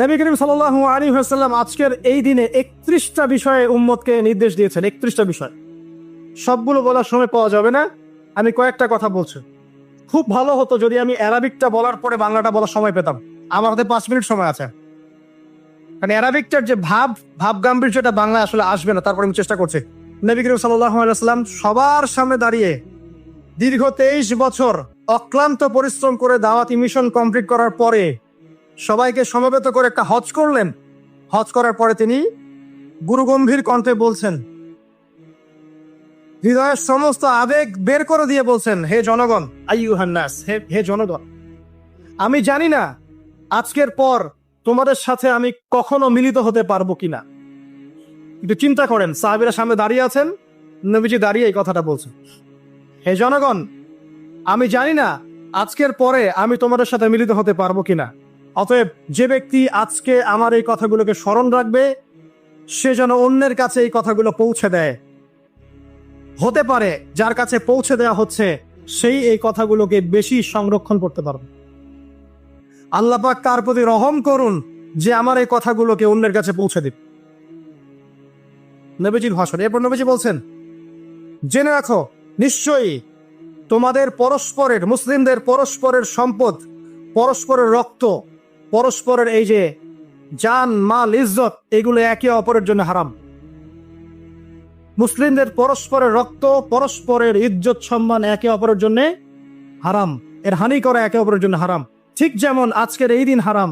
[SPEAKER 1] নবী করিম সাল্লাল্লাহু আলাইহি ওয়াসাল্লাম আজকের এই দিনে 31টা বিষয়ে উম্মতকে নির্দেশ দিয়েছেন। 31টা বিষয়, সবগুলো বলার সময় পাওয়া যাবে না, আমি কয়েকটা কথা বলছি। খুব ভালো হতো যদি আমি অ্যারাবিকটা বলার পরে বাংলাটা বলার সময় পেতাম। আমার হাতে 5 মিনিট সময় আছে, কারণ অ্যারাবিকটার যে ভাব গাম্ভীর্যটা বাংলা আসলে আসবে না। তারপরে আমি চেষ্টা করছি। নবী করিম সাল্লাল্লাহু আলাইহি ওয়াসাল্লাম সবার সামনে দাঁড়িয়ে দীর্ঘ 23 বছর অক্লান্ত পরিশ্রম করে দাওয়াতি মিশন কমপ্লিট করার পরে সবাইকে সমবেত করে একটা হজ করলেন। হজ করার পরে তিনি গুরুগম্ভীর কণ্ঠে বলছেন, হৃদয়ের সমস্ত আবেগ বের করে দিয়ে বলছেন, হে জনগণ, আইয়ুহান নাস, হে জনগণ, আমি জানি না আজকের পর তোমাদের সাথে আমি কখনো মিলিত হতে পারবো কিনা। একটু চিন্তা করেন, সাহাবীরা সামনে দাঁড়িয়ে আছেন, নবীজি দাঁড়িয়ে এই কথাটা বলছেন, হে জনগণ, আমি জানি না আজকের পরে আমি তোমাদের সাথে মিলিত হতে পারবো কিনা। অতএব যে ব্যক্তি আজকে আমার এই কথাগুলোকে স্মরণ রাখবে, সে যেন অন্যের কাছে এই কথাগুলো পৌঁছে দেয়। হতে পারে যার কাছে পৌঁছে দেওয়া হচ্ছে সেই এই কথাগুলোকে বেশি সংরক্ষণ করতে পারবে। আল্লাহ পাক তার প্রতি রহম করুন যে আমার এই কথাগুলোকে অন্যের কাছে পৌঁছে দিবে। নবীজির ভাষণ। এরপর নবীজি বলছেন, জেনে রাখো, নিশ্চয়ই তোমাদের পরস্পরের, মুসলিমদের পরস্পরের সম্পদ, পরস্পরের রক্ত, পরস্পরের এই যে জান, মাল, ইজ্জত, এগুলো একে অপরের জন্য হারাম। মুসলিমদের পরস্পরের রক্ত, পরস্পরের ইজ্জত, সম্মান একে অপরের জন্য হারাম। এর হানি করা একে অপরের জন্য হারাম। ঠিক যেমন আজকের এই দিন হারাম,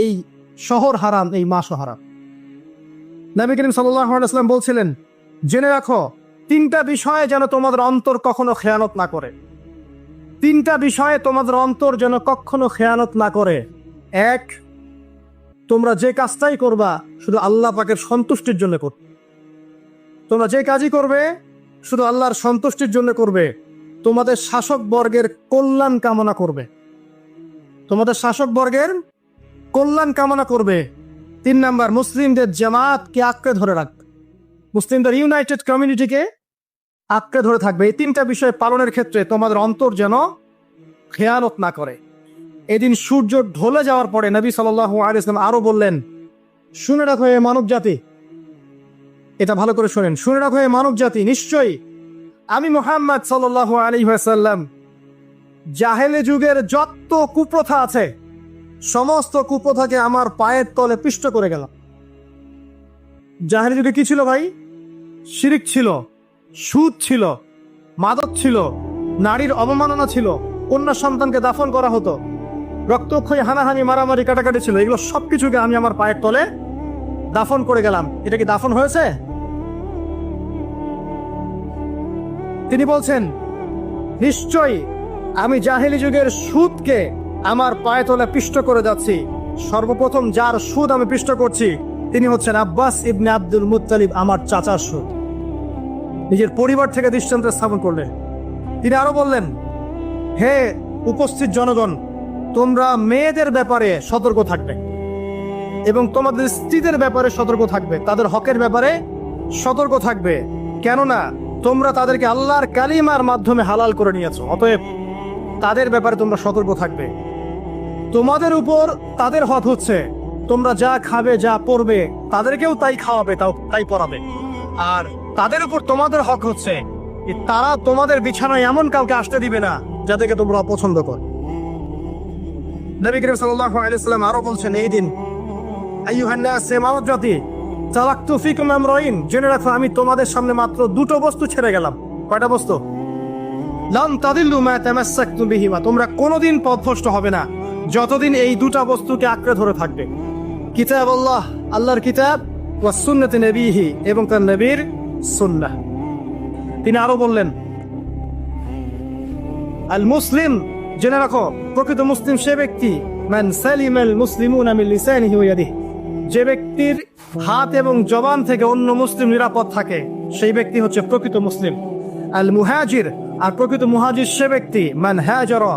[SPEAKER 1] এই শহর হারাম, এই মাসও হারাম। নবী করিম সাল্লাল্লাহু আলাইহি ওয়াসাল্লাম বলছিলেন, জেনে রাখো 3টা বিষয়ে যেন তোমাদের অন্তর কখনো খেয়ানত না করে। 3টা বিষয়ে তোমাদের অন্তর যেন কখনো খেয়ানত না করে। 1, তোমরা যে কাজটাই করবা শুধু আল্লাহ পাকের সন্তুষ্টির জন্য করবে। তোমরা যে কাজই করবে শুধু আল্লাহর সন্তুষ্টির জন্য করবে। তোমাদের শাসক বর্গের কল্যাণ কামনা করবে। তোমাদের শাসক বর্গের কল্যাণ কামনা করবে। 3 নাম্বার, মুসলিমদের জামাতকে আঁকড়ে ধরে রাখবে। মুসলিমদের ইউনাইটেড কমিউনিটিকে আঁকড়ে ধরে থাকবে। এই 3টা বিষয় পালনের ক্ষেত্রে তোমাদের অন্তর যেন খেয়ানত না করে। এদিন সূর্য ঢলে যাওয়ার পরে নবী সাল্লাল্লাহু আলাইহি ওয়াসাল্লাম আরো বললেন, শুনে রাখো হে মানব জাতি, এটা ভালো করে শোনেন, শুনে রাখো হে মানব জাতি, নিশ্চয়ই আমি মুহাম্মদ সাল্লাল্লাহু আলাইহি ওয়াসাল্লাম জাহেলি যুগের যত কুপ্রথা আছে সমস্ত কুপ্রথাকে আমার পায়ের তলে পিষ্ট করে গেলাম। জাহেলি যুগে কি ছিল ভাই? শিরিক ছিল, সুদ ছিল, মাদক ছিল, নারীর অবমাননা ছিল, কন্যা সন্তানকে দাফন করা হতো, রক্তক্ষয়ী, হানাহানি, মারামারি, কাটাকাটি ছিল। এগুলো সবকিছুকে আমি আমার পায়ের তলে দাফন করে গেলাম। এটা কি দাফন হয়েছে? তিনি বলছেন, নিশ্চয়ই আমি জাহেলি যুগের সুদকে আমার পায়ে তলে পিষ্ট করে যাচ্ছি। সর্বপ্রথম যার সুদ আমি পৃষ্ঠ করছি তিনি হচ্ছেন আব্বাস ইবনে আব্দুল মুত্তালিব, আমার চাচার সুদ। নিজের পরিবার থেকে দৃষ্টান্ত স্থাপন করলেন। তিনি আরো বললেন, হে উপস্থিত জনগণ, তোমরা মেয়েদের ব্যাপারে সতর্ক থাকবে এবং তোমাদের স্ত্রীদের ব্যাপারে সতর্ক থাকবে, তাদের হকের ব্যাপারে সতর্ক থাকবে, কেননা তোমরা তাদেরকে আল্লাহর কালিমার মাধ্যমে হালাল করে নিয়েছো, অতএব তাদের ব্যাপারে তোমরা সতর্ক থাকবে। তোমাদের উপর তাদের হক হচ্ছে তোমরা যা খাবে, যা পরবে, তাদেরকেও তাই খাওয়াবে, তাই পরাবে। আর তাদের উপর তোমাদের হক হচ্ছে তারা তোমাদের বিছানায় এমন কাউকে আসতে দিবে না যাদেরকে তোমরা অপছন্দ করো। নবী করিম সাল্লাল্লাহু আলাইহি ওয়াসাল্লাম আরো বলছেন, এই দিন আইয়ুহান নাস, মানব জাতি, তারাকতু ফিকুম আমরাইন, জেনে রাখো আমি তোমাদের সামনে মাত্র দুটো বস্তু ছেড়ে গেলাম। কয়টা বস্তু? লান তাদিল্লু মা তামাসসাকতুম বিহিমা, তোমরা কোনোদিন পথভ্রষ্ট হবে না যতদিন এই দুটা বস্তুকে আঁকড়ে ধরে থাকবে। কিতাব আল্লাহ, আল্লাহর কিতাব, ওয়া সুন্নাতে নবীহি, এবং তার নবীর সুন্নাহ। তিনি আরো বললেন, আল মুসলিম, জেনে রাখো প্রকৃত মুসলিম সে ব্যক্তি মান সালিমাল মুসলিমুনা মিন লিসানিহি ওয়া ইয়াদিহি, যে ব্যক্তির হাত এবং জবান থেকে অন্য মুসলিম নিরাপদ থাকে সেই ব্যক্তি হচ্ছে প্রকৃত মুসলিম। আল মুহাজির, আর প্রকৃত মুহাজির সে ব্যক্তি মান হাজারা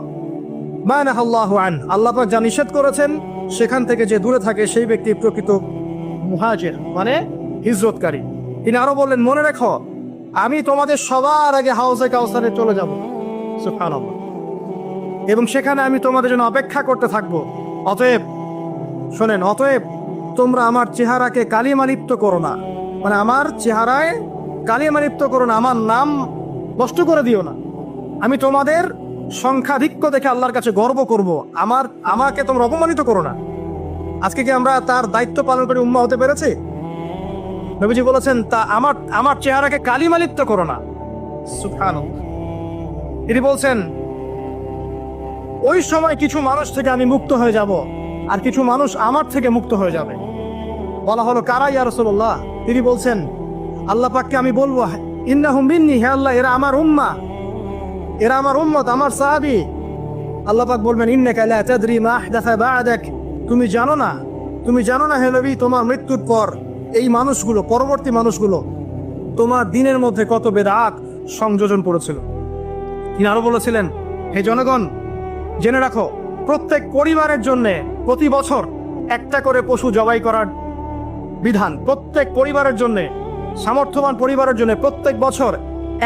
[SPEAKER 1] মা নাহাল্লাহু আন, আল্লাহ পাক যা নিষেধ করেছেন সেখান থেকে যে দূরে থাকে সেই ব্যক্তি প্রকৃত মুহাজির, মানে হিজরতকারী। তিনি আরো বললেন, মনে রেখো আমি তোমাদের সবার আগে হাউজে কাউসারে চলে যাব, সুবহানাল্লাহ, এবং সেখানে আমি তোমাদের জন্য অপেক্ষা করতে থাকবো। অতএব শোনেন, অতএব তোমরা আমার চেহারাকে কালিমালিপ্ত করো না, মানে আমার চেহারায় কালিমালিপ্ত করো না, আমার নাম নষ্ট করে দিও না। আমি তোমাদের সংখ্যাধিক্য দেখে আল্লাহর কাছে গর্ব করব, আমাকে তোমরা অপমানিত করো না। আজকে কি আমরা তার দায়িত্ব পালন করে উম্মাহ হতে পেরেছি? নবীজি বলেছেন, তা আমার চেহারাকে কালিমালিপ্ত করো না, সুবহানাল্লাহ। তিনি বলছেন, ওই সময় কিছু মানুষ থেকে আমি মুক্ত হয়ে যাব আর কিছু মানুষ আমার থেকে মুক্ত হয়ে যাবে। বলা হলো, কারা ইয়া রাসূলুল্লাহ? তিনি বলছেন, আল্লাহ পাককে আমি বলবো, ইন্নাহুম মিন্নি, হে আল্লাহ এরা আমার উম্মাহ, এরা আমার উম্মত, আমার সাহাবী। আল্লাহ পাক বলবেন, ইন্নাকা লা তাদরি মা আহদাসা বা'দাক, তুমি জানো না হে নবী, তোমার মৃত্যুর পর এই মানুষগুলো, পরবর্তী মানুষগুলো তোমার দিনের মধ্যে কত বেদাত সংযোজন করেছিল। তিনি আরো বলেছিলেন, হে জনগণ, জেনে রাখো প্রত্যেক পরিবারের জন্য প্রতি বছর একটা করে পশু জবাই করার বিধান, প্রত্যেক পরিবারের জন্য, সামর্থ্যবান পরিবারের জন্য প্রত্যেক বছর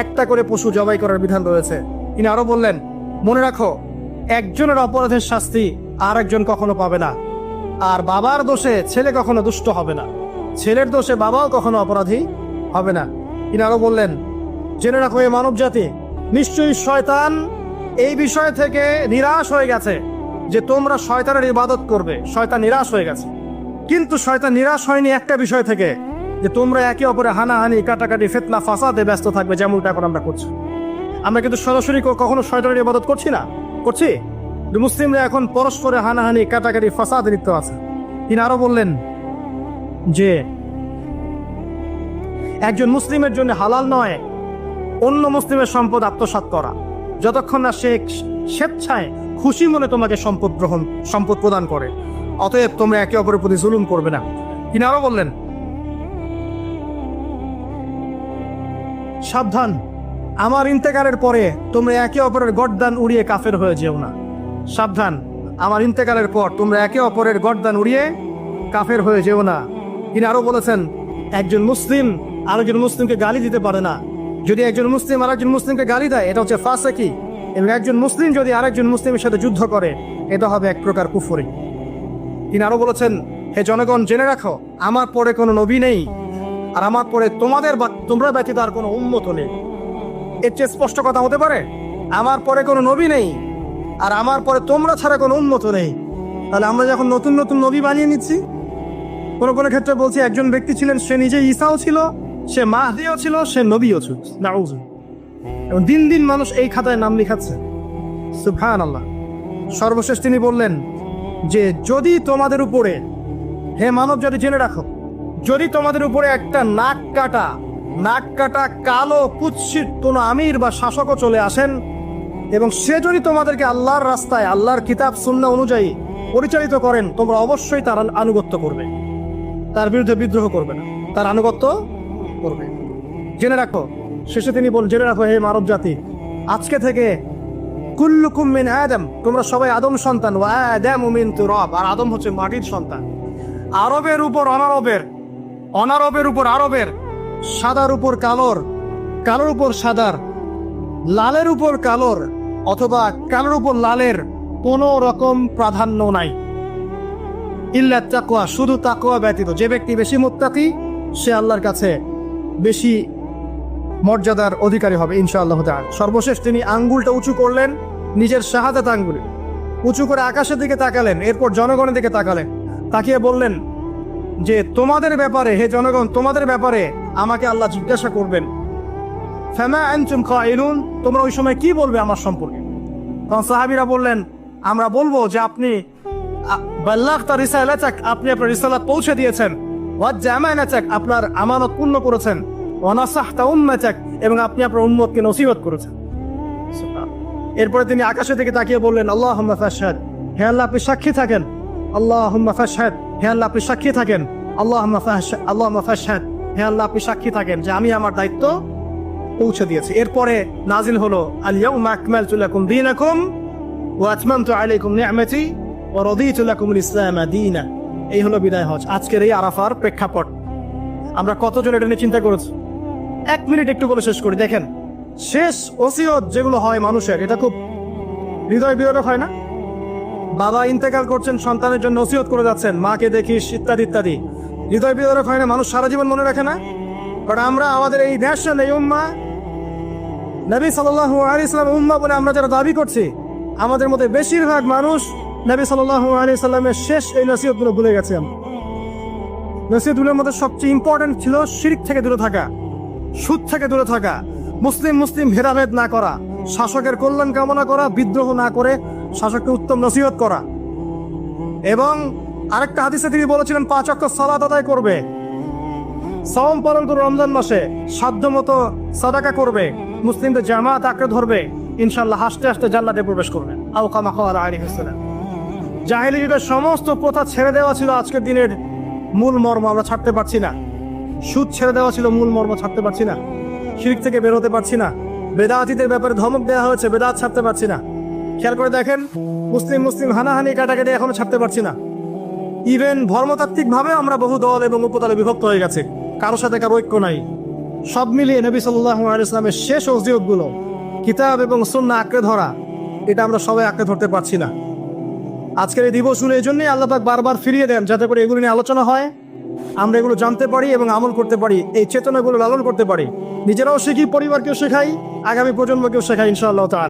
[SPEAKER 1] একটা করে পশু জবাই করার বিধান রয়েছে। তিনি আরো বললেন, মনে রাখো একজনের অপরাধের শাস্তি আর একজন কখনো পাবে না, আর বাবার দোষে ছেলে কখনো দুষ্ট হবে না, ছেলের দোষে বাবাও কখনো অপরাধী হবে না। তিনি আরো বললেন, জেনে রাখো এই মানব জাতি, নিশ্চয়ই শয়তান এই বিষয় থেকে নিরাশ হয়ে গেছে যে তোমরা শয়তানের ইবাদত করবে। শয়তান নিরাশ হয়ে গেছে, কিন্তু শয়তান নিরাশ হয়নি একটা বিষয় থেকে, যে তোমরা একে অপরে হানাহানি, কাটাকাটি, ফিতনা, ফাসাদে ব্যস্ত থাকবে, যেমনটা এখন আমরা করছি। আমরা কিন্তু সরাসরি কখনো শয়তানের ইবাদত করছি না, করছি? মুসলিমরা এখন পরস্পরে হানাহানি, কাটাকাটি, ফাসাদে লিপ্ত আছে। তিনি আরো বললেন যে একজন মুসলিমের জন্য হালাল নয় অন্য মুসলিমের সম্পদ আত্মসাৎ করা, যতক্ষণ না সে স্বেচ্ছায় খুশি মনে তোমাকে সম্পদ প্রদান করে। অতএব তোমরা একে অপরের প্রতি জুলুম করবে না। তিনি আরো বললেন, সাবধান, আমার ইন্তেকালের পরে তোমরা একে অপরের গর্দান উড়িয়ে কাফের হয়ে যেও না। সাবধান, আমার ইন্তেকালের পর তোমরা একে অপরের গর্দান উড়িয়ে কাফের হয়ে যেও না। তিনি আরো বলেছেন, একজন মুসলিম আরেকজন মুসলিমকে গালি দিতে পারে না। যদি একজন মুসলিম আরেকজন মুসলিমকে গালি দেয়, এটা হচ্ছে ফাসিকি। এবং একজন মুসলিম যদি আরেকজন মুসলিমের সাথে যুদ্ধ করে, এটা হবে এক প্রকার কুফরি। তিনি আরো বলেছেন, হে জনগণ, জেনে রাখো আমার পরে কোনো নবী নেই, আর আমার পরে তোমরা ব্যতীত আর কোনো উম্মত নেই। এর চেয়ে স্পষ্ট কথা হতে পারে? আমার পরে কোনো নবী নেই আর আমার পরে তোমরা ছাড়া কোনো উম্মত নেই। তাহলে আমরা যখন নতুন নতুন নবী বানিয়ে নিচ্ছি, কোনো কোনো ক্ষেত্রে বলছি একজন ব্যক্তি ছিলেন, সে নিজে ঈসাও ছিল, সে মাহদিও ছিল, সে নবীও ছিল। নাউযুবিল্লাহ। এবং দিন দিন মানুষ এই খাতায় নাম লিখাচ্ছে, সুবহানাল্লাহ। সর্বশেষ তিনি বললেন যে যদি তোমাদের উপরে, হে মানব জাতি জেনে রাখো, যদি তোমাদের উপরে একটা নাক কাটা কালো কুৎসিত কোনো আমির বা শাসকও চলে আসেন এবং সে যদি তোমাদেরকে আল্লাহর রাস্তায়, আল্লাহর কিতাব সুন্নাহ অনুযায়ী পরিচালিত করেন, তোমরা অবশ্যই তার আনুগত্য করবে, তার বিরুদ্ধে বিদ্রোহ করবে না, তার আনুগত্য করবে। জেনে রাখো, শেষে তিনি জেনে রাখো হে মানব জাতি, আজকে থেকে কুল্লুকুম মিন আদম, তোমরা সবাই আদম সন্তান, ওয়া আদামু মিন তুরাব, আর আদম হচ্ছে মাটির সন্তান। আরবের উপর অনারবের, অনারবের উপর আরবের, সাদার উপর কালোর, কালোর উপর সাদার, লালের উপর কালোর অথবা কালোর উপর লালের কোনো রকম প্রাধান্য নাই। ইল্লা তাকওয়া, শুধু তাকওয়া ব্যতীত। যে ব্যক্তি বেশি মুত্তাকি সে আল্লাহর কাছে বেশি মর্যাদার অধিকারী হবে ইনশাআল্লাহ তাআলা। সর্বশেষ তিনি আঙ্গুলটা উঁচু করলেন, নিজের শাহাদাত আঙ্গুল উঁচু করে আকাশের দিকে তাকালেন, এরপর জনগণের দিকে তাকালেন, তাকিয়ে বললেন যে তোমাদের ব্যাপারে, হে জনগণ, তোমাদের ব্যাপারে আমাকে আল্লাহ জিজ্ঞাসা করবেন। ফামা আনতুম কাইলুন, তোমরা ওই সময় কি বলবে আমার সম্পর্কে? তখন সাহাবীরা বললেন, আমরা বলবো যে আপনি বাল্লাগতা রিসালাতাক, আপনি আপনার রিসালাত পৌঁছে দিয়েছেন, ওয়া জামানাতাক, আপনার আমানত পূর্ণ করেছেন, ওয়া নাসাহতা উম্মাতাক, এবং আপনি আপনার উম্মতকে নসিহত করেছেন। এরপরে তিনি আকাশের দিকে তাকিয়ে বললেন, আল্লাহুম্মা ফাশহাদ, হে আল্লাহ আপনি সাক্ষী থাকেন, আল্লাহুম্মা ফাশহাদ, হে আল্লাহ আপনি সাক্ষী থাকেন, আল্লাহুম্মা ফাশহাদ, হে আল্লাহ আপনি সাক্ষী থাকেন যে আমি আমার দায়িত্ব পৌঁছে দিয়েছি। এরপরে নাজিল হলো আল ইয়াউমা আকমালতু লাকুম দীনাকুম ওয়া আতমামতু আলাইকুম নি'মাতি ওয়া রাদিতু লাকুমুল ইসলামা দীনা। এই হলো বিদায় হজ, আজকের এই আরাফার প্রেক্ষাপট। আমরা কতজন এটা নিয়ে চিন্তা করেছি? 1 মিনিট একটু বলে শেষ করি। দেখেন, শেষ ওসিয়ত যেগুলো হয় মানুষের, এটা খুব হৃদয় বিদারক হয় না? বাবা ইন্তেকাল করছেন, সন্তানের জন্য ওসিয়ত করে যাচ্ছেন, মাকে দেখিস, ইত্যাদি ইত্যাদি। হৃদয় বিদারক হয় না? মানুষ সারা জীবন মনে রাখে না? বাট আমরা আমাদের এই ন্যাশন, এই উম্মাহ, নবী সাল্লাল্লাহু আলাইহি ওয়াসাল্লাম উম্মাহ বলে আমরা যারা দাবি করছি, আমাদের মধ্যে বেশিরভাগ মানুষ নবী সাল্লাল্লাহু আলাইহি ওয়াসাল্লামের শেষ এই নসিহতগুলো ভুলে গেছে। নসিহতগুলোর মধ্যে সবচেয়ে ইম্পর্টেন্ট ছিল শিরক থেকে দূরে থাকা, সুদ থেকে দূরে থাকা, মুসলিম ভেদাভেদ না করা, শাসকের কল্যাণ কামনা করা, বিদ্রোহ না করে শাসককে উত্তম নসিহত করা। এবং আরেকটা হাদিসে তিনি বলেছিলেন 5 ওয়াক্ত সালাত আদায় করবে, সাওম পালন করে রমজান মাসে, সাধ্যমতো সাদাকা করবে, মুসলিমদের জামাত আঁকড়ে ধরবে, ইনশাআল্লাহ হাসতে হাসতে জান্নাতে প্রবেশ করবে। আও কামা ক্বালা আলাইহিস সালাম। জাহেলিয়াতের সমস্ত প্রথা ছেড়ে দেওয়া ছিল আজকের দিনের মূল মর্ম, আমরা ছাড়তে পারছি না। সুদ ছেড়ে দেওয়া ছিল মূল মর্ম, ছাড়তে পারছি না। শিরক থেকে বের হতে পারছি না। বেদাতীদের ব্যাপারে ধমক দেওয়া হয়েছে, বেদাত ছাড়তে পারছি না। খেয়াল করে দেখেন, মুসলিম হানাহানি কাটাকাটি এখনো ছাড়তে পারছি না। ইভেন ধর্মতাত্ত্বিক ভাবে আমরা বহু দল এবং উপদলে বিভক্ত হয়ে গেছে, কারোর সাথে কারো ঐক্য নাই। সব মিলিয়ে নবী সাল্লাল্লাহু আলাইহি ওয়াসাল্লামের শেষ ওসিয়তগুলো, কিতাব এবং সুন্নাহ আঁকড়ে ধরা, এটা আমরা সবাই আঁকড়ে ধরতে পারছি না। আজকের এই দিবসগুলো এই জন্যই আল্লাহ পাক বারবার ফিরিয়ে দেন, যাতে করে এগুলো নিয়ে আলোচনা হয়, আমরা এগুলো জানতে পারি এবং আমল করতে পারি, এই চেতনাগুলো লালন করতে পারি, নিজেরাও শিখি, পরিবারকেও শেখাই, আগামী প্রজন্মকেও শেখাই ইনশাআল্লাহ তাআলা।